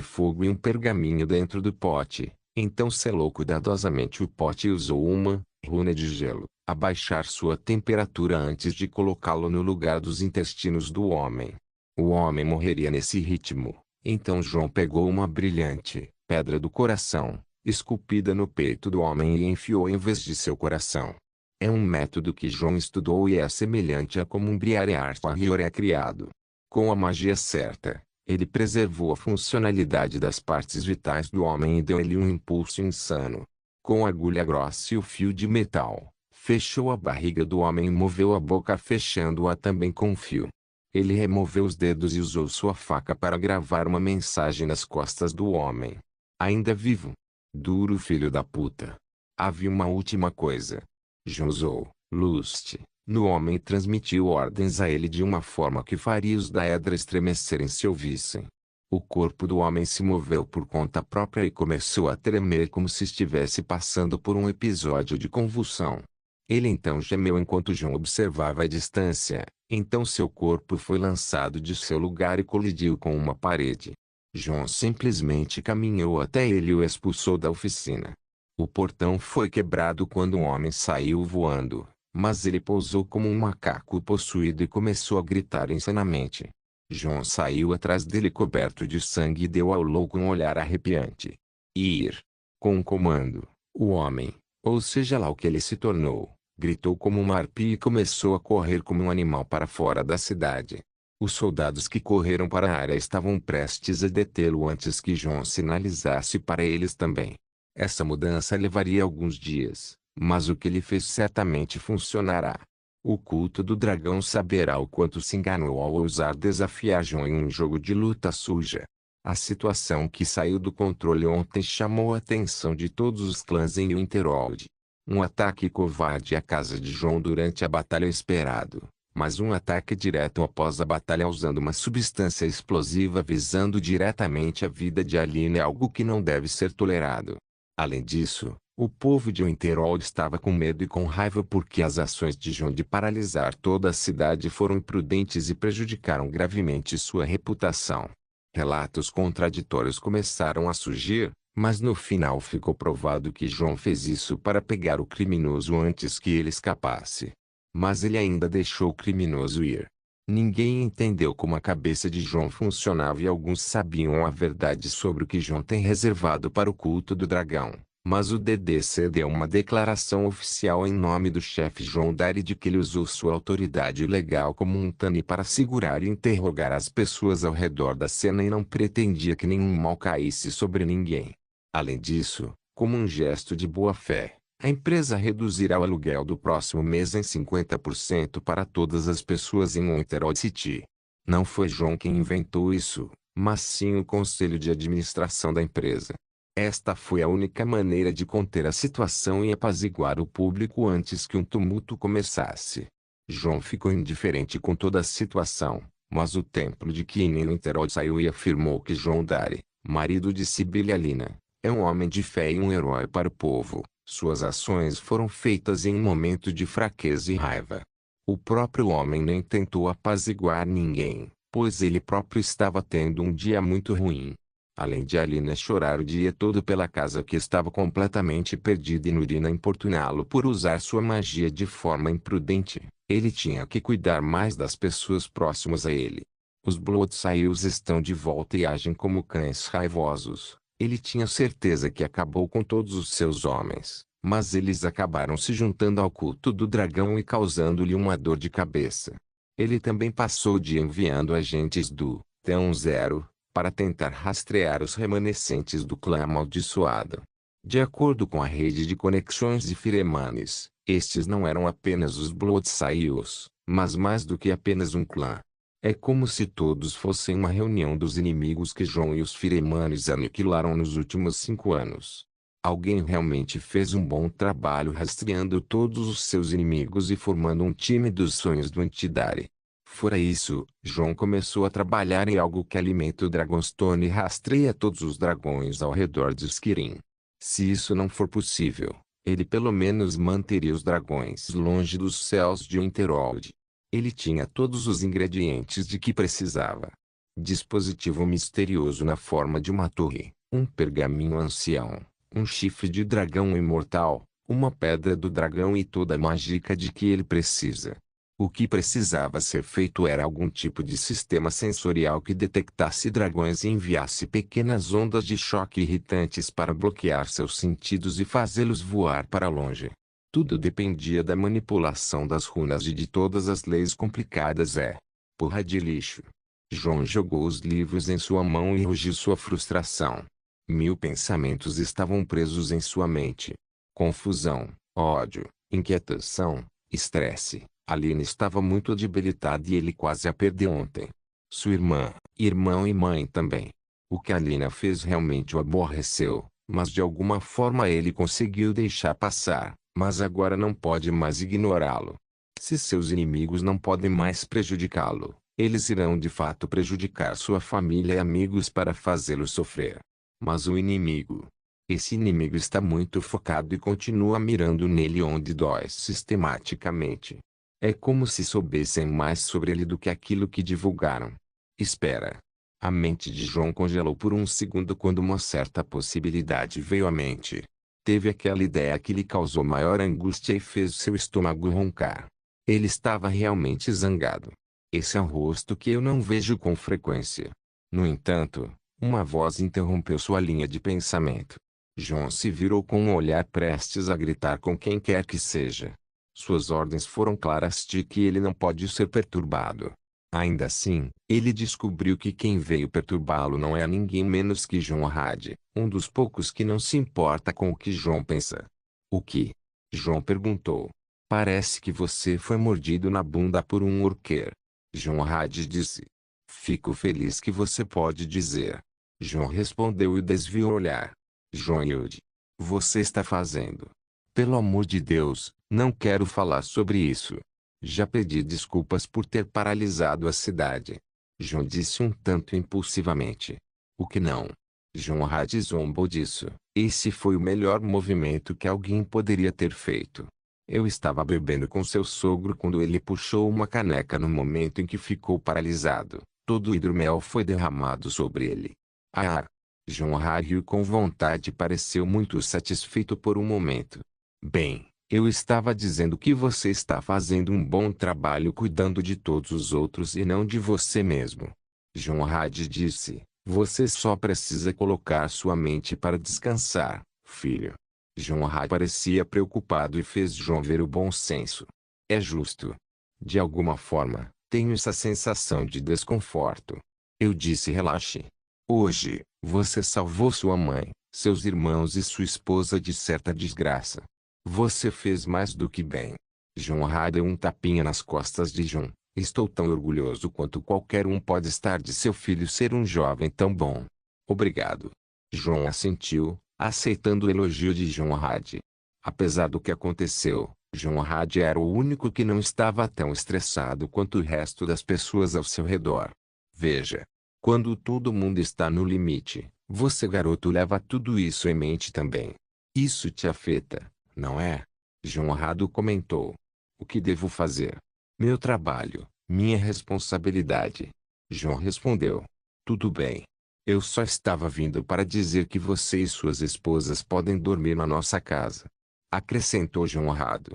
fogo e um pergaminho dentro do pote. Então selou cuidadosamente o pote e usou uma runa de gelo a baixar sua temperatura antes de colocá-lo no lugar dos intestinos do homem. O homem morreria nesse ritmo. Então João pegou uma brilhante pedra do coração, esculpida no peito do homem e enfiou em vez de seu coração. É um método que João estudou e é semelhante a como um Briarear Warrior é criado. Com a magia certa, ele preservou a funcionalidade das partes vitais do homem e deu-lhe um impulso insano. Com a agulha grossa e o fio de metal, fechou a barriga do homem e moveu a boca fechando-a também com fio. Ele removeu os dedos e usou sua faca para gravar uma mensagem nas costas do homem. Ainda vivo. Duro filho da puta. Havia uma última coisa. João usou Lust no homem e transmitiu ordens a ele de uma forma que faria os Daedra estremecerem se ouvissem. O corpo do homem se moveu por conta própria e começou a tremer como se estivesse passando por um episódio de convulsão. Ele então gemeu enquanto João observava a distância. Então seu corpo foi lançado de seu lugar e colidiu com uma parede. João simplesmente caminhou até ele e o expulsou da oficina. O portão foi quebrado quando o homem saiu voando, mas ele pousou como um macaco possuído e começou a gritar insanamente. João saiu atrás dele coberto de sangue e deu ao louco um olhar arrepiante. Ir. Com um comando, o homem, ou seja lá o que ele se tornou, gritou como uma arpia e começou a correr como um animal para fora da cidade. Os soldados que correram para a área estavam prestes a detê-lo antes que João sinalizasse para eles também. Essa mudança levaria alguns dias, mas o que ele fez certamente funcionará. O culto do dragão saberá o quanto se enganou ao ousar desafiar João em um jogo de luta suja. A situação que saiu do controle ontem chamou a atenção de todos os clãs em Winterhold. Um ataque covarde à casa de João durante a batalha esperado, mas um ataque direto após a batalha usando uma substância explosiva visando diretamente a vida de Aline é algo que não deve ser tolerado. Além disso, o povo de Winterhold estava com medo e com raiva porque as ações de João de paralisar toda a cidade foram imprudentes e prejudicaram gravemente sua reputação. Relatos contraditórios começaram a surgir, mas no final ficou provado que João fez isso para pegar o criminoso antes que ele escapasse. Mas ele ainda deixou o criminoso ir. Ninguém entendeu como a cabeça de João funcionava e alguns sabiam a verdade sobre o que João tem reservado para o culto do dragão. Mas o DDC deu uma declaração oficial em nome do chefe João Dari de que ele usou sua autoridade legal como um tani para segurar e interrogar as pessoas ao redor da cena e não pretendia que nenhum mal caísse sobre ninguém. Além disso, como um gesto de boa-fé, a empresa reduzirá o aluguel do próximo mês em 50% para todas as pessoas em Winterhold City. Não foi João quem inventou isso, mas sim o conselho de administração da empresa. Esta foi a única maneira de conter a situação e apaziguar o público antes que um tumulto começasse. João ficou indiferente com toda a situação, mas o templo de Kine em Winterhold saiu e afirmou que João Dari, marido de Sibila Alina, é um homem de fé e um herói para o povo. Suas ações foram feitas em um momento de fraqueza e raiva. O próprio homem nem tentou apaziguar ninguém, pois ele próprio estava tendo um dia muito ruim. Além de Alina chorar o dia todo pela casa que estava completamente perdida e Nurina importuná-lo por usar sua magia de forma imprudente, ele tinha que cuidar mais das pessoas próximas a ele. Os Bloodsails estão de volta e agem como cães raivosos. Ele tinha certeza que acabou com todos os seus homens, mas eles acabaram se juntando ao culto do dragão e causando-lhe uma dor de cabeça. Ele também passou o dia enviando agentes do Tão Zero para tentar rastrear os remanescentes do clã amaldiçoado. De acordo com a rede de conexões de Firemanes, estes não eram apenas os Bloodsails, mas mais do que apenas um clã. É como se todos fossem uma reunião dos inimigos que Jon e os Firemanes aniquilaram nos últimos 5 anos. Alguém realmente fez um bom trabalho rastreando todos os seus inimigos e formando um time dos sonhos do Antidare. Fora isso, Jon começou a trabalhar em algo que alimenta o Dragonstone e rastreia todos os dragões ao redor de Skyrim. Se isso não for possível, ele pelo menos manteria os dragões longe dos céus de Winterhold. Ele tinha todos os ingredientes de que precisava. Dispositivo misterioso na forma de uma torre, um pergaminho ancião, um chifre de dragão imortal, uma pedra do dragão e toda a mágica de que ele precisa. O que precisava ser feito era algum tipo de sistema sensorial que detectasse dragões e enviasse pequenas ondas de choque irritantes para bloquear seus sentidos e fazê-los voar para longe. Tudo dependia da manipulação das runas e de todas as leis complicadas. Porra de lixo. Jon jogou os livros em sua mão e rugiu sua frustração. 1000 pensamentos estavam presos em sua mente. Confusão, ódio, inquietação, estresse. Aline estava muito debilitada e ele quase a perdeu ontem. Sua irmã, irmão e mãe também. O que Alina fez realmente o aborreceu, mas de alguma forma ele conseguiu deixar passar, mas agora não pode mais ignorá-lo. Se seus inimigos não podem mais prejudicá-lo, eles irão de fato prejudicar sua família e amigos para fazê-lo sofrer. Mas o inimigo. Esse inimigo está muito focado e continua mirando nele onde dói sistematicamente. É como se soubessem mais sobre ele do que aquilo que divulgaram. Espera. A mente de Jon congelou por um segundo quando uma certa possibilidade veio à mente. Teve aquela ideia que lhe causou maior angústia e fez seu estômago roncar. Ele estava realmente zangado. Esse é um rosto que eu não vejo com frequência. No entanto, uma voz interrompeu sua linha de pensamento. Jon se virou com um olhar prestes a gritar com quem quer que seja. Suas ordens foram claras de que ele não pode ser perturbado. Ainda assim, ele descobriu que quem veio perturbá-lo não é ninguém menos que Jon Arrad, um dos poucos que não se importa com o que Jon pensa. O que? Jon perguntou. Parece que você foi mordido na bunda por um urquer. Jon Arrad disse. Fico feliz que você pode dizer. Jon respondeu e desviou o olhar. Jon Yude. Você está fazendo? Pelo amor de Deus, não quero falar sobre isso. Já pedi desculpas por ter paralisado a cidade. Jon disse um tanto impulsivamente. O que não? Jon Arrad zombou disso. Esse foi o melhor movimento que alguém poderia ter feito. Eu estava bebendo com seu sogro quando ele puxou uma caneca no momento em que ficou paralisado. Todo o hidromel foi derramado sobre ele. Ah! Jon Arrad riu com vontade e pareceu muito satisfeito por um momento. Bem, eu estava dizendo que você está fazendo um bom trabalho cuidando de todos os outros e não de você mesmo. Jon Arrad disse, você só precisa colocar sua mente para descansar, filho. Jon Arrad parecia preocupado e fez Jon ver o bom senso. É justo. De alguma forma, tenho essa sensação de desconforto. Eu disse relaxe. Hoje, você salvou sua mãe, seus irmãos e sua esposa de certa desgraça. Você fez mais do que bem. Jon Arrad deu um tapinha nas costas de Jon. Estou tão orgulhoso quanto qualquer um pode estar de seu filho ser um jovem tão bom. Obrigado. Jon assentiu, aceitando o elogio de Jon Arrad. Apesar do que aconteceu, Jon Arrad era o único que não estava tão estressado quanto o resto das pessoas ao seu redor. Veja. Quando todo mundo está no limite, você garoto leva tudo isso em mente também. Isso te afeta, não é? Jon Arrad comentou. O que devo fazer? Meu trabalho, minha responsabilidade. Jon respondeu. Tudo bem. Eu só estava vindo para dizer que você e suas esposas podem dormir na nossa casa. Acrescentou Jon Arrad.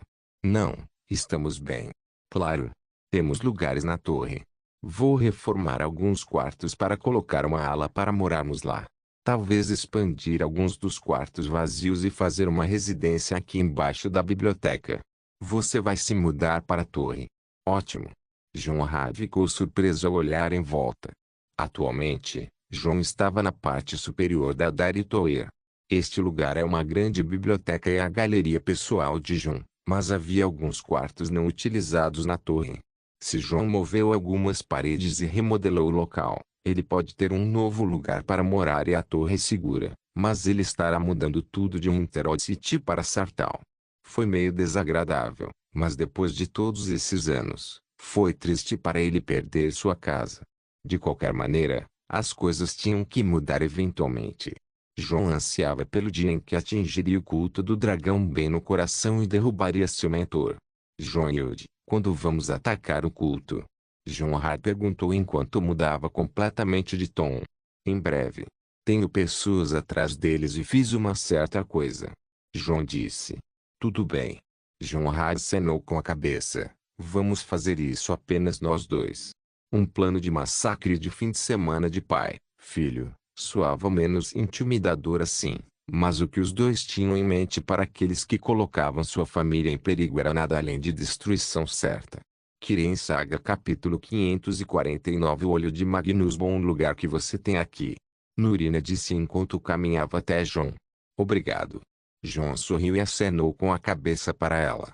Não, estamos bem. Claro. Temos lugares na torre. Vou reformar alguns quartos para colocar uma ala para morarmos lá. Talvez expandir alguns dos quartos vazios e fazer uma residência aqui embaixo da biblioteca. Você vai se mudar para a torre. Ótimo. John Hart ficou surpreso ao olhar em volta. Atualmente, John estava na parte superior da Dairy Tower. Este lugar é uma grande biblioteca e a galeria pessoal de John, mas havia alguns quartos não utilizados na torre. Se John moveu algumas paredes e remodelou o local, ele pode ter um novo lugar para morar e a torre segura, mas ele estará mudando tudo de Winterhold City para Sartall. Foi meio desagradável, mas depois de todos esses anos, foi triste para ele perder sua casa. De qualquer maneira, as coisas tinham que mudar eventualmente. John ansiava pelo dia em que atingiria o culto do dragão bem no coração e derrubaria seu mentor. John Yude, quando vamos atacar o culto? John Hart perguntou enquanto mudava completamente de tom. Em breve. Tenho pessoas atrás deles e fiz uma certa coisa. John disse. Tudo bem. John Hart acenou com a cabeça. Vamos fazer isso apenas nós dois. Um plano de massacre de fim de semana de pai, filho, soava menos intimidador assim, mas o que os dois tinham em mente para aqueles que colocavam sua família em perigo era nada além de destruição certa. Kirin Saga capítulo 549 O olho de Magnus Bom lugar que você tem aqui. Nurina disse enquanto caminhava até John. Obrigado. John sorriu e acenou com a cabeça para ela.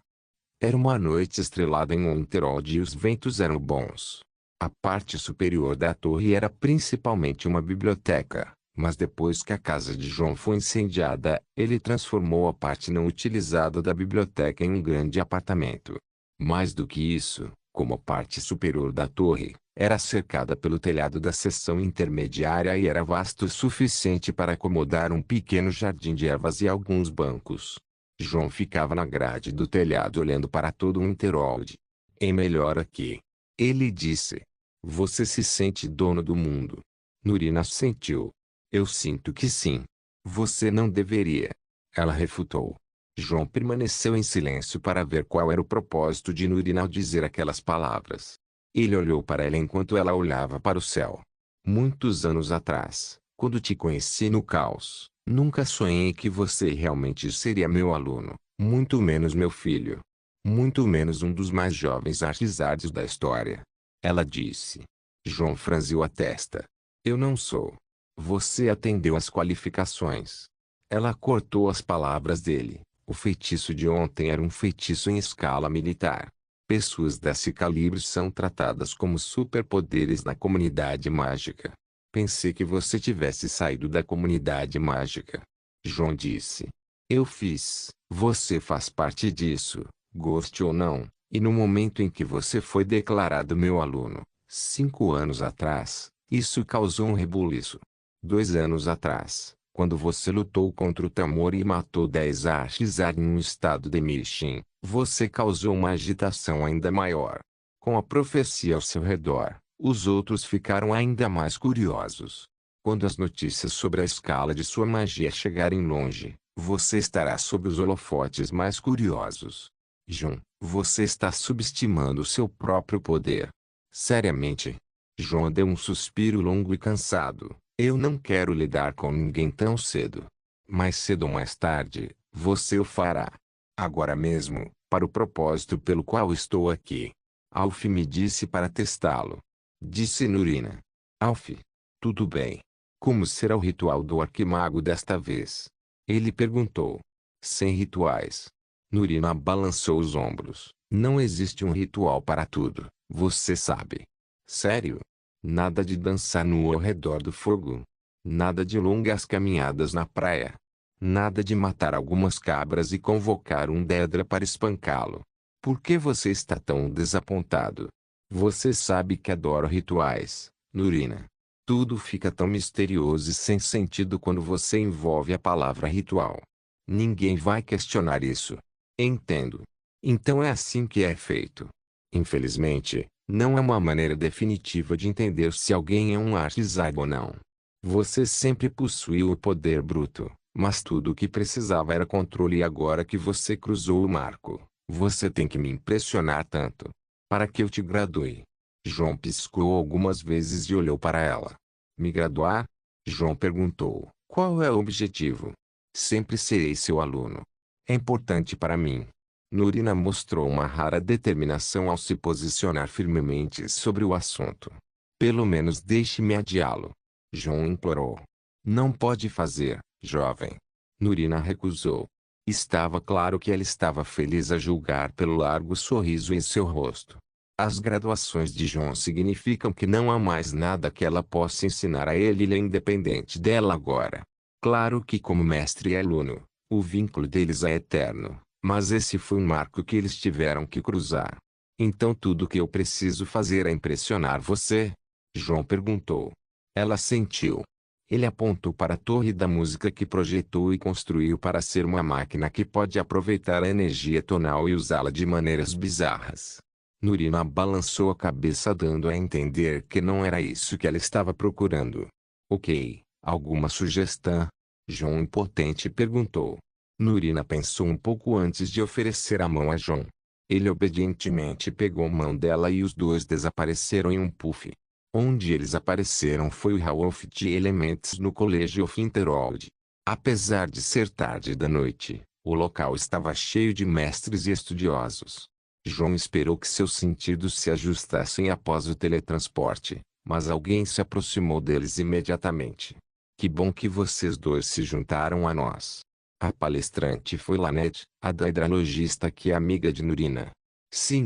Era uma noite estrelada em Winterhold e os ventos eram bons. A parte superior da torre era principalmente uma biblioteca, mas depois que a casa de John foi incendiada, ele transformou a parte não utilizada da biblioteca em um grande apartamento. Mais do que isso, como a parte superior da torre, era cercada pelo telhado da seção intermediária e era vasto o suficiente para acomodar um pequeno jardim de ervas e alguns bancos. John ficava na grade do telhado olhando para todo o Winterhold. É melhor aqui. Ele disse. Você se sente dono do mundo? Nurina assentiu. Eu sinto que sim. Você não deveria. Ela refutou. John permaneceu em silêncio para ver qual era o propósito de Nurina ao dizer aquelas palavras. Ele olhou para ela enquanto ela olhava para o céu. Muitos anos atrás, quando te conheci no caos, nunca sonhei que você realmente seria meu aluno, muito menos meu filho. Muito menos um dos mais jovens artisards da história. Ela disse. John franziu a testa. Eu não sou. Você atendeu às qualificações. Ela cortou as palavras dele. O feitiço de ontem era um feitiço em escala militar. Pessoas desse calibre são tratadas como superpoderes na comunidade mágica. Pensei que você tivesse saído da comunidade mágica. John disse. Eu fiz. Você faz parte disso, goste ou não. E no momento em que você foi declarado meu aluno, 5 anos atrás, isso causou um rebuliço. 2 anos atrás, quando você lutou contra o Tamori e matou 10 Artisar em um estado de Mishin, você causou uma agitação ainda maior. Com a profecia ao seu redor, os outros ficaram ainda mais curiosos. Quando as notícias sobre a escala de sua magia chegarem longe, você estará sob os holofotes mais curiosos. John, você está subestimando seu próprio poder. Seriamente? John deu um suspiro longo e cansado. Eu não quero lidar com ninguém tão cedo. Mais cedo ou mais tarde, você o fará. Agora mesmo, para o propósito pelo qual estou aqui. Alf me disse para testá-lo. Disse Nurina. Alf. Tudo bem. Como será o ritual do arquimago desta vez? Ele perguntou. Sem rituais. Nurina balançou os ombros. Não existe um ritual para tudo, você sabe. Sério? Nada de dançar nu ao redor do fogo. Nada de longas caminhadas na praia. Nada de matar algumas cabras e convocar um Dedra para espancá-lo. Por que você está tão desapontado? Você sabe que adoro rituais, Nurina. Tudo fica tão misterioso e sem sentido quando você envolve a palavra ritual. Ninguém vai questionar isso. Entendo. Então é assim que é feito. Infelizmente, não é uma maneira definitiva de entender se alguém é um artesão ou não. Você sempre possuiu o poder bruto, mas tudo o que precisava era controle e agora que você cruzou o marco, você tem que me impressionar tanto. Para que eu te gradue. João piscou algumas vezes e olhou para ela. Me graduar? João perguntou. Qual é o objetivo? Sempre serei seu aluno. É importante para mim. Nurina mostrou uma rara determinação ao se posicionar firmemente sobre o assunto. Pelo menos deixe-me adiá-lo. João implorou. Não pode fazer, jovem. Nurina recusou. Estava claro que ela estava feliz a julgar pelo largo sorriso em seu rosto. As graduações de João significam que não há mais nada que ela possa ensinar a ele é independente dela agora. Claro que como mestre e aluno, o vínculo deles é eterno, mas esse foi um marco que eles tiveram que cruzar. Então tudo o que eu preciso fazer é impressionar você? João perguntou. Ela sentiu. Ele apontou para a torre da música que projetou e construiu para ser uma máquina que pode aproveitar a energia tonal e usá-la de maneiras bizarras. Nurina balançou a cabeça dando a entender que não era isso que ela estava procurando. Ok, alguma sugestão? João impotente perguntou. Nurina pensou um pouco antes de oferecer a mão a João. Ele obedientemente pegou a mão dela e os dois desapareceram em um puff. Onde eles apareceram foi o Hall of the Elements no Colégio of Interworld. Apesar de ser tarde da noite, o local estava cheio de mestres e estudiosos. João esperou que seus sentidos se ajustassem após o teletransporte, mas alguém se aproximou deles imediatamente. Que bom que vocês dois se juntaram a nós. A palestrante foi Lanette, a dendrologista que é amiga de Nurina. Sim,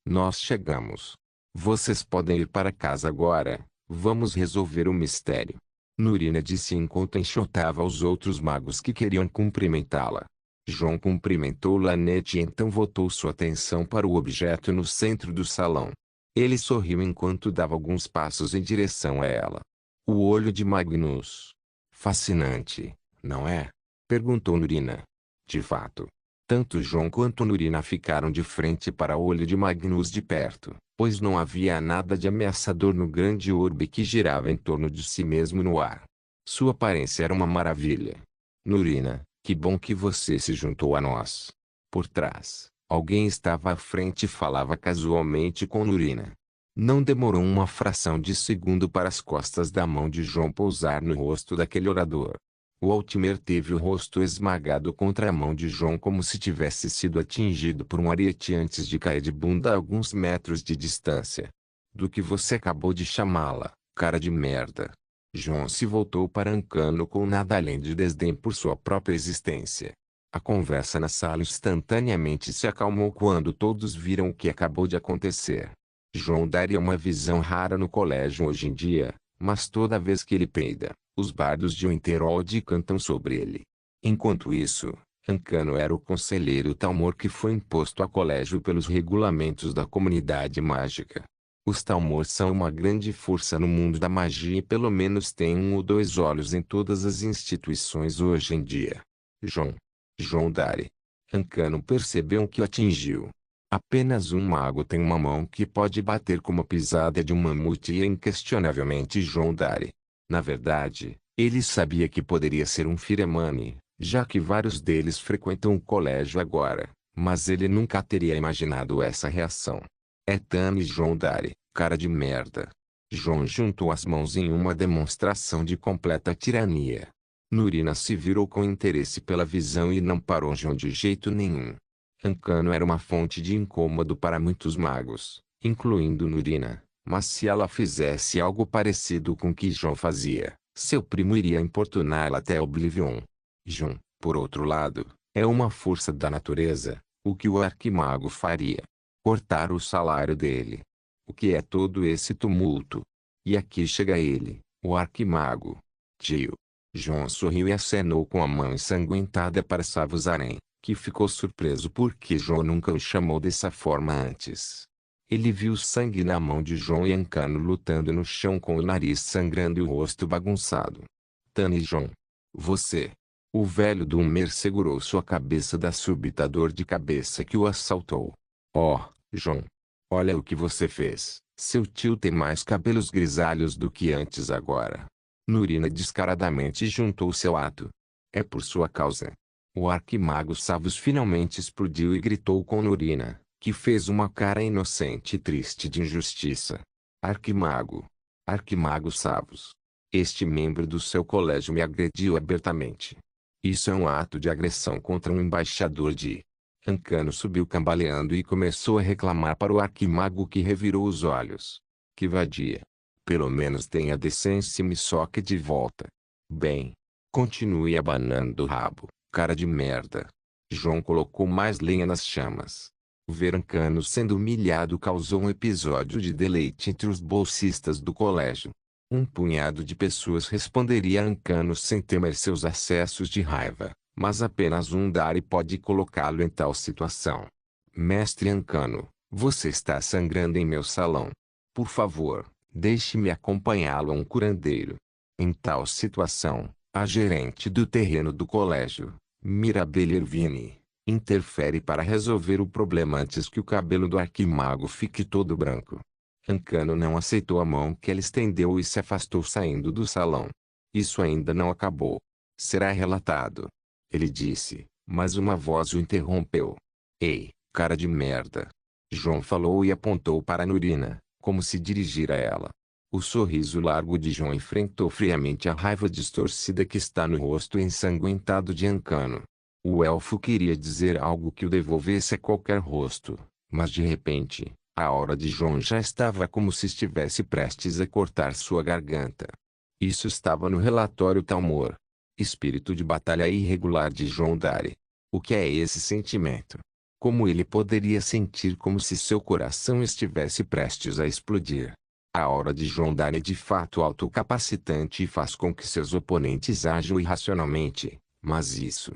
nós chegamos. Vocês podem ir para casa agora, vamos resolver o mistério. Nurina disse enquanto enxotava os outros magos que queriam cumprimentá-la. João cumprimentou Lanette e então voltou sua atenção para o objeto no centro do salão. Ele sorriu enquanto dava alguns passos em direção a ela. O olho de Magnus. Fascinante, não é? Perguntou Nurina. De fato. Tanto João quanto Nurina ficaram de frente para o olho de Magnus de perto, pois não havia nada de ameaçador no grande orbe que girava em torno de si mesmo no ar. Sua aparência era uma maravilha. Nurina, que bom que você se juntou a nós. Por trás, alguém estava à frente e falava casualmente com Nurina. Não demorou uma fração de segundo para as costas da mão de João pousar no rosto daquele orador. O Altimer teve o rosto esmagado contra a mão de João como se tivesse sido atingido por um ariete antes de cair de bunda a alguns metros de distância. Do que você acabou de chamá-la, cara de merda. João se voltou para Ancano com nada além de desdém por sua própria existência. A conversa na sala instantaneamente se acalmou quando todos viram o que acabou de acontecer. João daria uma visão rara no colégio hoje em dia, mas toda vez que ele peida, os bardos de Winterhold cantam sobre ele. Enquanto isso, Ancano era o conselheiro Talmor que foi imposto a colégio pelos regulamentos da comunidade mágica. Os Talmor são uma grande força no mundo da magia e pelo menos têm um ou dois olhos em todas as instituições hoje em dia. João Dari. Ancano percebeu o que o atingiu. Apenas um mago tem uma mão que pode bater como a pisada de um mamute e inquestionavelmente João Dari. Na verdade, ele sabia que poderia ser um Firemani, já que vários deles frequentam o colégio agora, mas ele nunca teria imaginado essa reação. É Tami João Dari, cara de merda. João juntou as mãos em uma demonstração de completa tirania. Nurina se virou com interesse pela visão e não parou João de jeito nenhum. Ancano era uma fonte de incômodo para muitos magos, incluindo Nurina, mas se ela fizesse algo parecido com o que João fazia, seu primo iria importuná-la até Oblivion. João, por outro lado, é uma força da natureza, o que o arquimago faria? Cortar o salário dele. O que é todo esse tumulto? E aqui chega ele, o arquimago. Tio. João sorriu e acenou com a mão ensanguentada para Savuzarém, que ficou surpreso porque João nunca o chamou dessa forma antes. Ele viu sangue na mão de João e Ancano lutando no chão com o nariz sangrando e o rosto bagunçado. Tani João. Você. O velho Dulmer segurou sua cabeça da súbita dor de cabeça que o assaltou. Oh, João. Olha o que você fez. Seu tio tem mais cabelos grisalhos do que antes agora. Nurina descaradamente juntou seu ato. É por sua causa. O arquimago Savus finalmente explodiu e gritou com Nurina, que fez uma cara inocente e triste de injustiça. Arquimago. Arquimago Savos. Este membro do seu colégio me agrediu abertamente. Isso é um ato de agressão contra um embaixador de... Ancano subiu cambaleando e começou a reclamar para o arquimago, que revirou os olhos. Que vadia. Pelo menos tenha decência e me soque de volta. Bem. Continue abanando o rabo, cara de merda. João colocou mais lenha nas chamas. Ver Ancano sendo humilhado causou um episódio de deleite entre os bolsistas do colégio. Um punhado de pessoas responderia a Ancano sem temer seus acessos de raiva, mas apenas um Dari pode colocá-lo em tal situação. Mestre Ancano, você está sangrando em meu salão. Por favor, deixe-me acompanhá-lo a um curandeiro. Em tal situação, a gerente do terreno do colégio, Mirabelle Ervini, interfere para resolver o problema antes que o cabelo do arquimago fique todo branco. Ancano não aceitou a mão que ela estendeu e se afastou saindo do salão. Isso ainda não acabou. Será relatado. Ele disse, mas uma voz o interrompeu. Ei, cara de merda. João falou e apontou para Nurina, como se dirigir a ela. O sorriso largo de João enfrentou friamente a raiva distorcida que está no rosto ensanguentado de Ancano. O elfo queria dizer algo que o devolvesse a qualquer rosto, mas de repente, a aura de João já estava como se estivesse prestes a cortar sua garganta. Isso estava no relatório Talmor. Espírito de batalha irregular de João Dari. O que é esse sentimento? Como ele poderia sentir como se seu coração estivesse prestes a explodir? A aura de João Dari é de fato autocapacitante e faz com que seus oponentes ajam irracionalmente, mas isso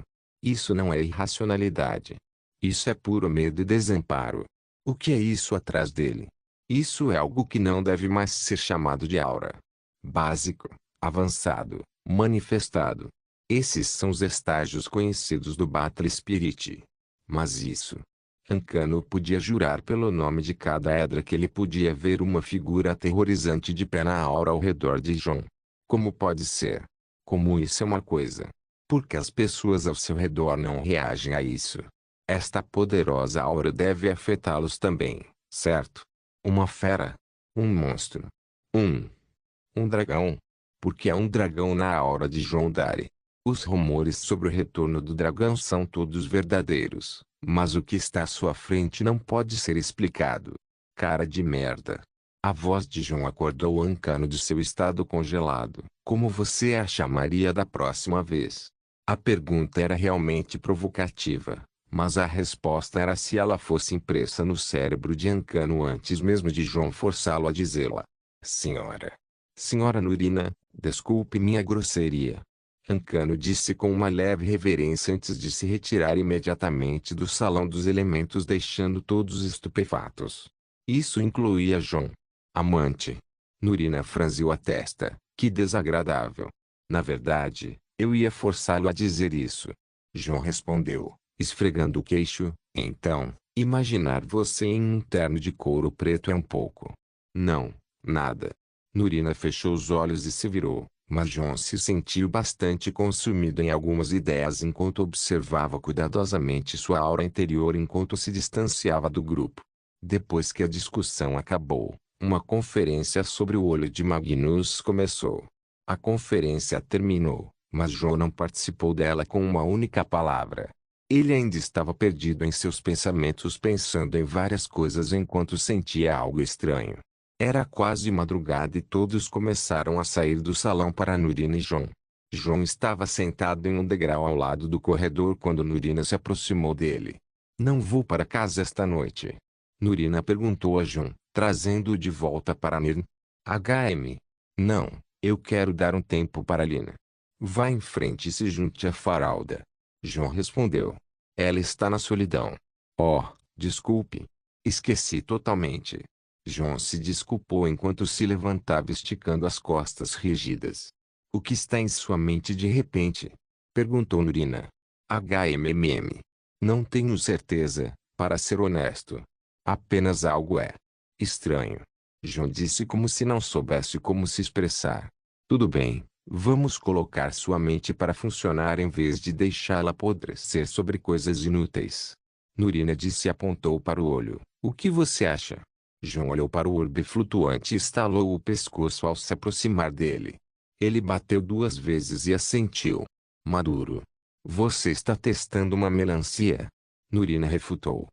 não é irracionalidade. Isso é puro medo e desamparo. O que é isso atrás dele? Isso é algo que não deve mais ser chamado de aura. Básico, avançado, manifestado. Esses são os estágios conhecidos do Battle Spirit. Mas Ancano podia jurar pelo nome de cada Edra que ele podia ver uma figura aterrorizante de pé na aura ao redor de João. Como pode ser? Como isso é uma coisa? Porque as pessoas ao seu redor não reagem a isso. Esta poderosa aura deve afetá-los também, certo? Uma fera? Um monstro? Um dragão? Porque há um dragão na aura de João Dari. Os rumores sobre o retorno do dragão são todos verdadeiros, mas o que está à sua frente não pode ser explicado. Cara de merda. A voz de João acordou Ancano de seu estado congelado. Como você a chamaria da próxima vez? A pergunta era realmente provocativa, mas a resposta era se ela fosse impressa no cérebro de Ancano antes mesmo de João forçá-lo a dizê-la. Senhora. Senhora Nurina, desculpe minha grosseria. Ancano disse com uma leve reverência antes de se retirar imediatamente do salão dos elementos, deixando todos estupefatos. Isso incluía João. Amante. Nurina franziu a testa. Que desagradável. Na verdade, eu ia forçá-lo a dizer isso. João respondeu, esfregando o queixo. Então, imaginar você em um terno de couro preto é um pouco. Não, nada. Nurina fechou os olhos e se virou, mas João se sentiu bastante consumido em algumas ideias enquanto observava cuidadosamente sua aura interior enquanto se distanciava do grupo. Depois que a discussão acabou, uma conferência sobre o olho de Magnus começou. A conferência terminou, mas João não participou dela com uma única palavra. Ele ainda estava perdido em seus pensamentos, pensando em várias coisas enquanto sentia algo estranho. Era quase madrugada e todos começaram a sair do salão para Nurina e João. João estava sentado em um degrau ao lado do corredor quando Nurina se aproximou dele. Não vou para casa esta noite. Nurina perguntou a João, trazendo-o de volta para Nirn. Não, eu quero dar um tempo para Lina. Vá em frente e se junte a Faralda. João respondeu. Ela está na solidão. Oh, desculpe. Esqueci totalmente. João se desculpou enquanto se levantava esticando as costas rígidas. O que está em sua mente de repente? Perguntou Nurina. Não tenho certeza, para ser honesto. Apenas algo estranho. João disse como se não soubesse como se expressar. Tudo bem, vamos colocar sua mente para funcionar em vez de deixá-la apodrecer sobre coisas inúteis. Nurina disse e apontou para o olho. O que você acha? João olhou para o orbe flutuante e estalou o pescoço ao se aproximar dele. Ele bateu 2 vezes e assentiu. Maduro. Você está testando uma melancia? Nurina refutou.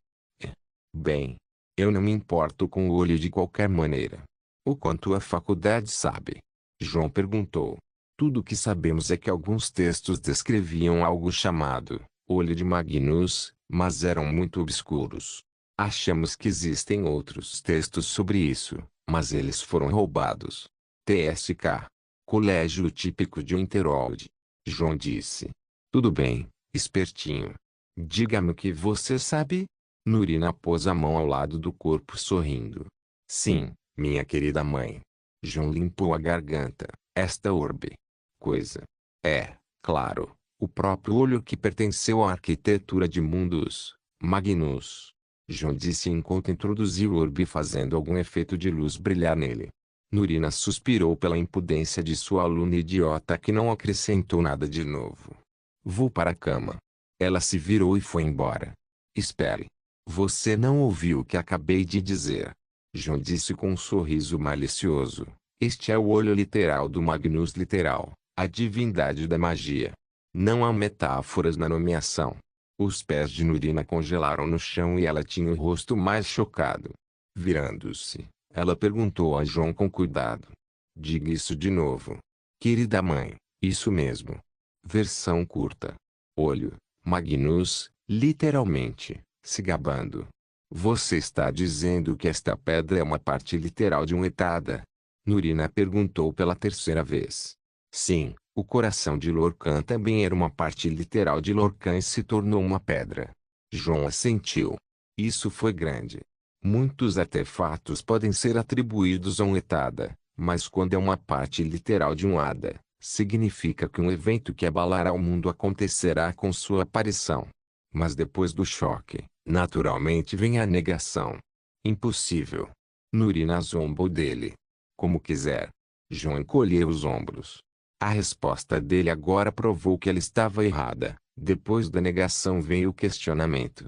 Bem, eu não me importo com o olho de qualquer maneira. O quanto a faculdade sabe? João perguntou. Tudo o que sabemos é que alguns textos descreviam algo chamado olho de Magnus, mas eram muito obscuros. Achamos que existem outros textos sobre isso, mas eles foram roubados. TSK. Colégio típico de Winterhold. João disse. Tudo bem, espertinho. Diga-me o que você sabe? Nurina pôs a mão ao lado do corpo sorrindo. Sim, minha querida mãe. João limpou a garganta. Esta orbe. Coisa. É, claro, o próprio olho que pertenceu à arquitetura de Mundus, Magnus. João disse enquanto introduziu o orbe fazendo algum efeito de luz brilhar nele. Nurina suspirou pela impudência de sua aluna idiota que não acrescentou nada de novo. Vou para a cama. Ela se virou e foi embora. Espere. Você não ouviu o que acabei de dizer. João disse com um sorriso malicioso. Este é o olho literal do Magnus literal, a divindade da magia. Não há metáforas na nomeação. Os pés de Nurina congelaram no chão e ela tinha o rosto mais chocado. Virando-se, ela perguntou a João com cuidado. Diga isso de novo. Querida mãe, isso mesmo. Versão curta. Olho, Magnus, literalmente, se gabando. Você está dizendo que esta pedra é uma parte literal de um Etada? Nurina perguntou pela terceira vez. Sim, o coração de Lorcan também era uma parte literal de Lorcan e se tornou uma pedra. João assentiu. Isso foi grande. Muitos artefatos podem ser atribuídos a um Etada, mas quando é uma parte literal de um Ada, significa que um evento que abalará o mundo acontecerá com sua aparição. Mas depois do choque, naturalmente vem a negação. Impossível. Nurina zombou dele. Como quiser. João encolheu os ombros. A resposta dele agora provou que ela estava errada. Depois da negação veio o questionamento.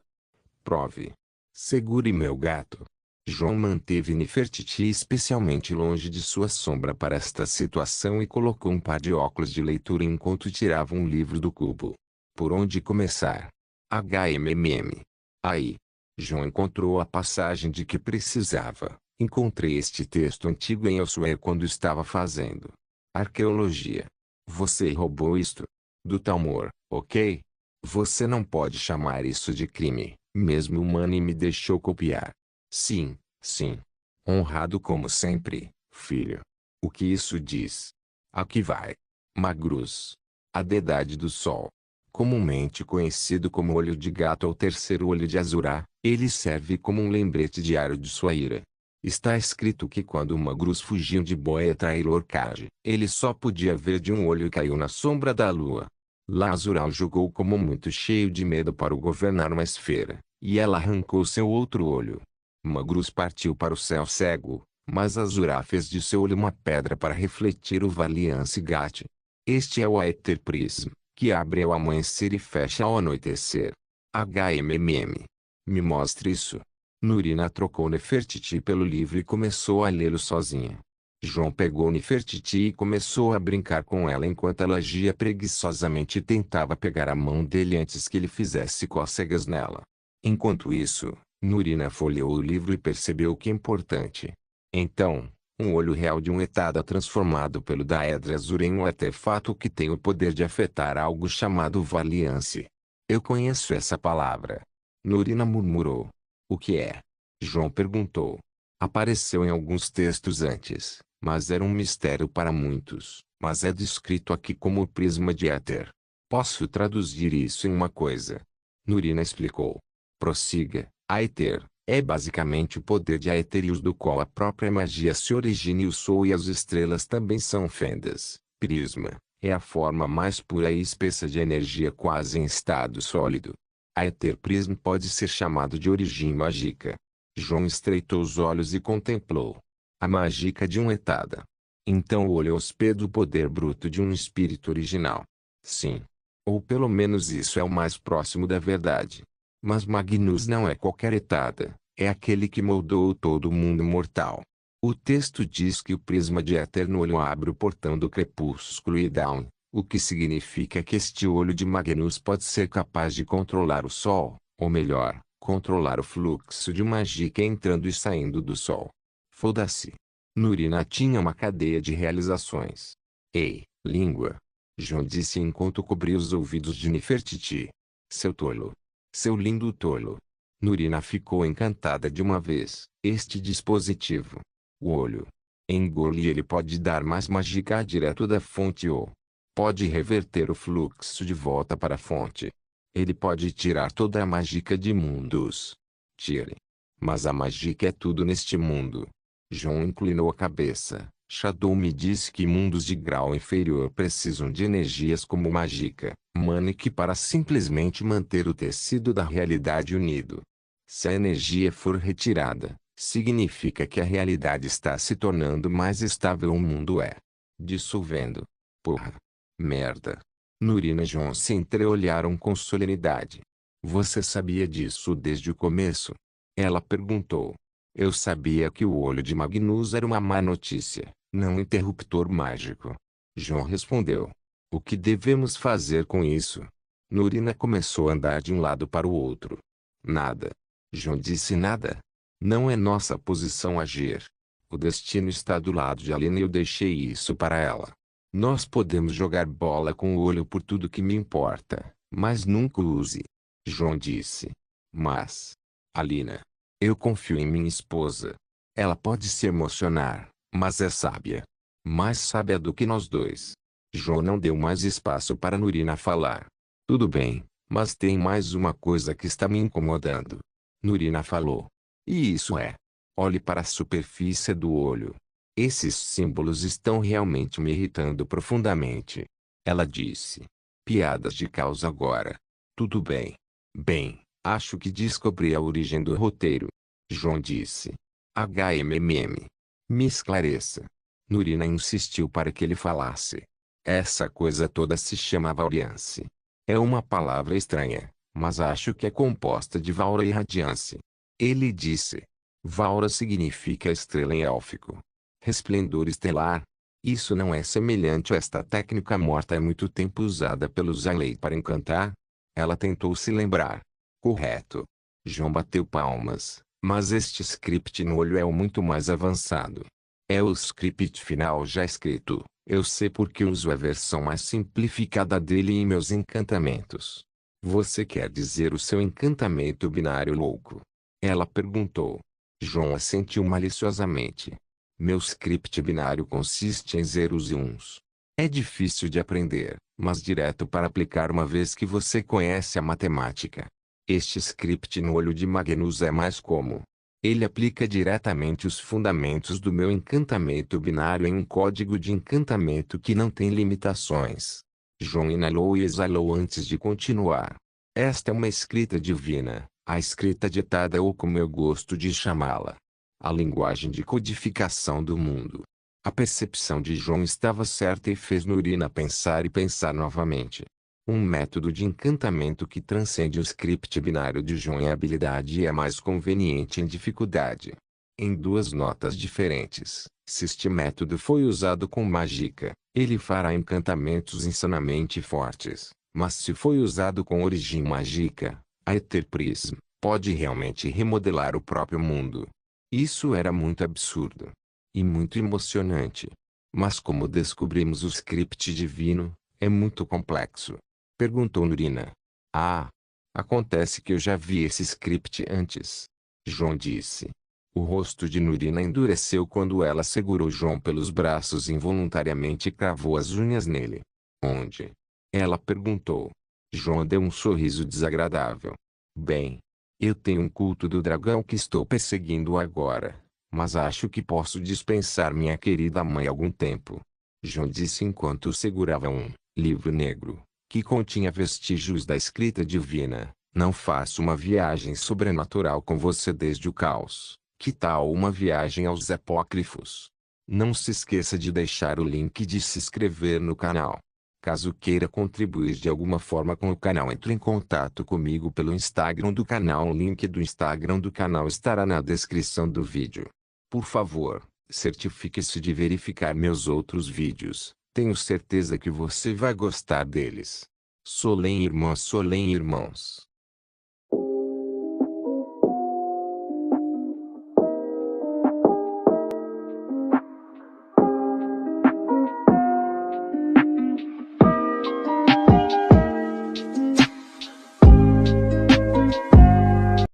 Prove. Segure meu gato. João manteve Nefertiti especialmente longe de sua sombra para esta situação e colocou um par de óculos de leitura enquanto tirava um livro do cubo. Por onde começar? HMMM. Aí. João encontrou a passagem de que precisava. Encontrei este texto antigo em Elsewhere quando estava fazendo arqueologia. Você roubou isto? Do Talmor, ok? Você não pode chamar isso de crime, mesmo humano e me deixou copiar. Sim, sim. Honrado como sempre, filho. O que isso diz? Aqui vai. Magruz. A deidade do sol. Comumente conhecido como olho de gato ou terceiro olho de Azurá, ele serve como um lembrete diário de sua ira. Está escrito que quando Magruz fugiu de Boetra e Lorcage, ele só podia ver de um olho e caiu na sombra da lua. Lazural julgou como muito cheio de medo para o governar uma esfera, e ela arrancou seu outro olho. Magruz partiu para o céu cego, mas Azurá fez de seu olho uma pedra para refletir o Valiance Ghat. Este é o Aether Prism, que abre ao amanhecer e fecha ao anoitecer. HMMM. Me mostre isso. Nurina trocou Nefertiti pelo livro e começou a lê-lo sozinha. João pegou Nefertiti e começou a brincar com ela enquanto ela agia preguiçosamente e tentava pegar a mão dele antes que ele fizesse cócegas nela. Enquanto isso, Nurina folheou o livro e percebeu o que é importante. Então, um olho real de um Etada transformado pelo Daedra Azur em um artefato que tem o poder de afetar algo chamado Valiance. Eu conheço essa palavra. Nurina murmurou. O que é? João perguntou. Apareceu em alguns textos antes, mas era um mistério para muitos, mas é descrito aqui como o prisma de éter. Posso traduzir isso em uma coisa. Nurina explicou. Prossiga. Aether é basicamente o poder de Aetherius do qual a própria magia se origina e o Sol e as estrelas também são fendas. Prisma é a forma mais pura e espessa de energia quase em estado sólido. Aether Prism pode ser chamado de origem mágica. João estreitou os olhos e contemplou. A mágica de um Etada. Então o olho hospeda o poder bruto de um espírito original. Sim. Ou pelo menos isso é o mais próximo da verdade. Mas Magnus não é qualquer Etada, é aquele que moldou todo o mundo mortal. O texto diz que o prisma de éter no olho abre o portão do crepúsculo e Dawn, o que significa que este olho de Magnus pode ser capaz de controlar o Sol, ou melhor, controlar o fluxo de magia entrando e saindo do Sol. Foda-se. Nurina tinha uma cadeia de realizações. Ei, língua. João disse enquanto cobria os ouvidos de Nefertiti. Seu tolo. Seu lindo tolo. Nurina ficou encantada de uma vez. Este dispositivo. O olho. Engole ele pode dar mais magia direto da fonte ou pode reverter o fluxo de volta para a fonte. Ele pode tirar toda a magia de mundos. Tire. Mas a magia é tudo neste mundo. João inclinou a cabeça. Shadow me disse que mundos de grau inferior precisam de energias como mágica, Manic para simplesmente manter o tecido da realidade unido. Se a energia for retirada, significa que a realidade está se tornando mais estável, o mundo é dissolvendo. Porra. Merda. Nurina e João se entreolharam com solenidade. Você sabia disso desde o começo? Ela perguntou. Eu sabia que o olho de Magnus era uma má notícia, não um interruptor mágico. João respondeu. O que devemos fazer com isso? Nurina começou a andar de um lado para o outro. Nada. João disse nada. Não é nossa posição agir. O destino está do lado de Alina e eu deixei isso para ela. Nós podemos jogar bola com o olho por tudo que me importa, mas nunca o use. João disse. Mas, Alina, eu confio em minha esposa. Ela pode se emocionar, mas é sábia. Mais sábia do que nós dois. João não deu mais espaço para Nurina falar. Tudo bem, mas tem mais uma coisa que está me incomodando. Nurina falou. E isso é? Olhe para a superfície do olho. Esses símbolos estão realmente me irritando profundamente. Ela disse. Piadas de causa agora. Tudo bem. Bem, acho que descobri a origem do roteiro. João disse. HMMM. Me esclareça. Nurina insistiu para que ele falasse. Essa coisa toda se chama Vauriance. É uma palavra estranha, mas acho que é composta de Vaura e Radiance. Ele disse. Vaura significa estrela em élfico. Resplendor estelar. Isso não é semelhante a esta técnica morta há muito tempo usada pelos Alei para encantar? Ela tentou se lembrar. Correto. João bateu palmas, mas este script no olho é o muito mais avançado. É o script final já escrito. Eu sei porque uso a versão mais simplificada dele em meus encantamentos. Você quer dizer o seu encantamento binário louco? Ela perguntou. João assentiu maliciosamente. Meu script binário consiste em zeros e uns. É difícil de aprender, mas direto para aplicar uma vez que você conhece a matemática. Este script no olho de Magnus é mais como. Ele aplica diretamente os fundamentos do meu encantamento binário em um código de encantamento que não tem limitações. João inalou e exalou antes de continuar. Esta é uma escrita divina, a escrita ditada ou como eu gosto de chamá-la. A linguagem de codificação do mundo. A percepção de João estava certa e fez Nurina pensar e pensar novamente. Um método de encantamento que transcende o script binário de João em habilidade e é mais conveniente em dificuldade. Em duas notas diferentes, se este método foi usado com mágica, ele fará encantamentos insanamente fortes, mas se foi usado com origem mágica, a Ether Prism pode realmente remodelar o próprio mundo. Isso era muito absurdo. E muito emocionante. Mas como descobrimos o script divino, é muito complexo. Perguntou Nurina. Ah! Acontece que eu já vi esse script antes. João disse. O rosto de Nurina endureceu quando ela segurou João pelos braços involuntariamente e cravou as unhas nele. Onde? Ela perguntou. João deu um sorriso desagradável. Bem, eu tenho um culto do dragão que estou perseguindo agora, mas acho que posso dispensar minha querida mãe algum tempo. João disse enquanto segurava um livro negro, que continha vestígios da escrita divina. Não faço uma viagem sobrenatural com você desde o caos. Que tal uma viagem aos apócrifos? Não se esqueça de deixar o link de se inscrever no canal. Caso queira contribuir de alguma forma com o canal, entre em contato comigo pelo Instagram do canal. O link do Instagram do canal estará na descrição do vídeo. Por favor, certifique-se de verificar meus outros vídeos. Tenho certeza que você vai gostar deles. Solém irmãs, solém irmãos.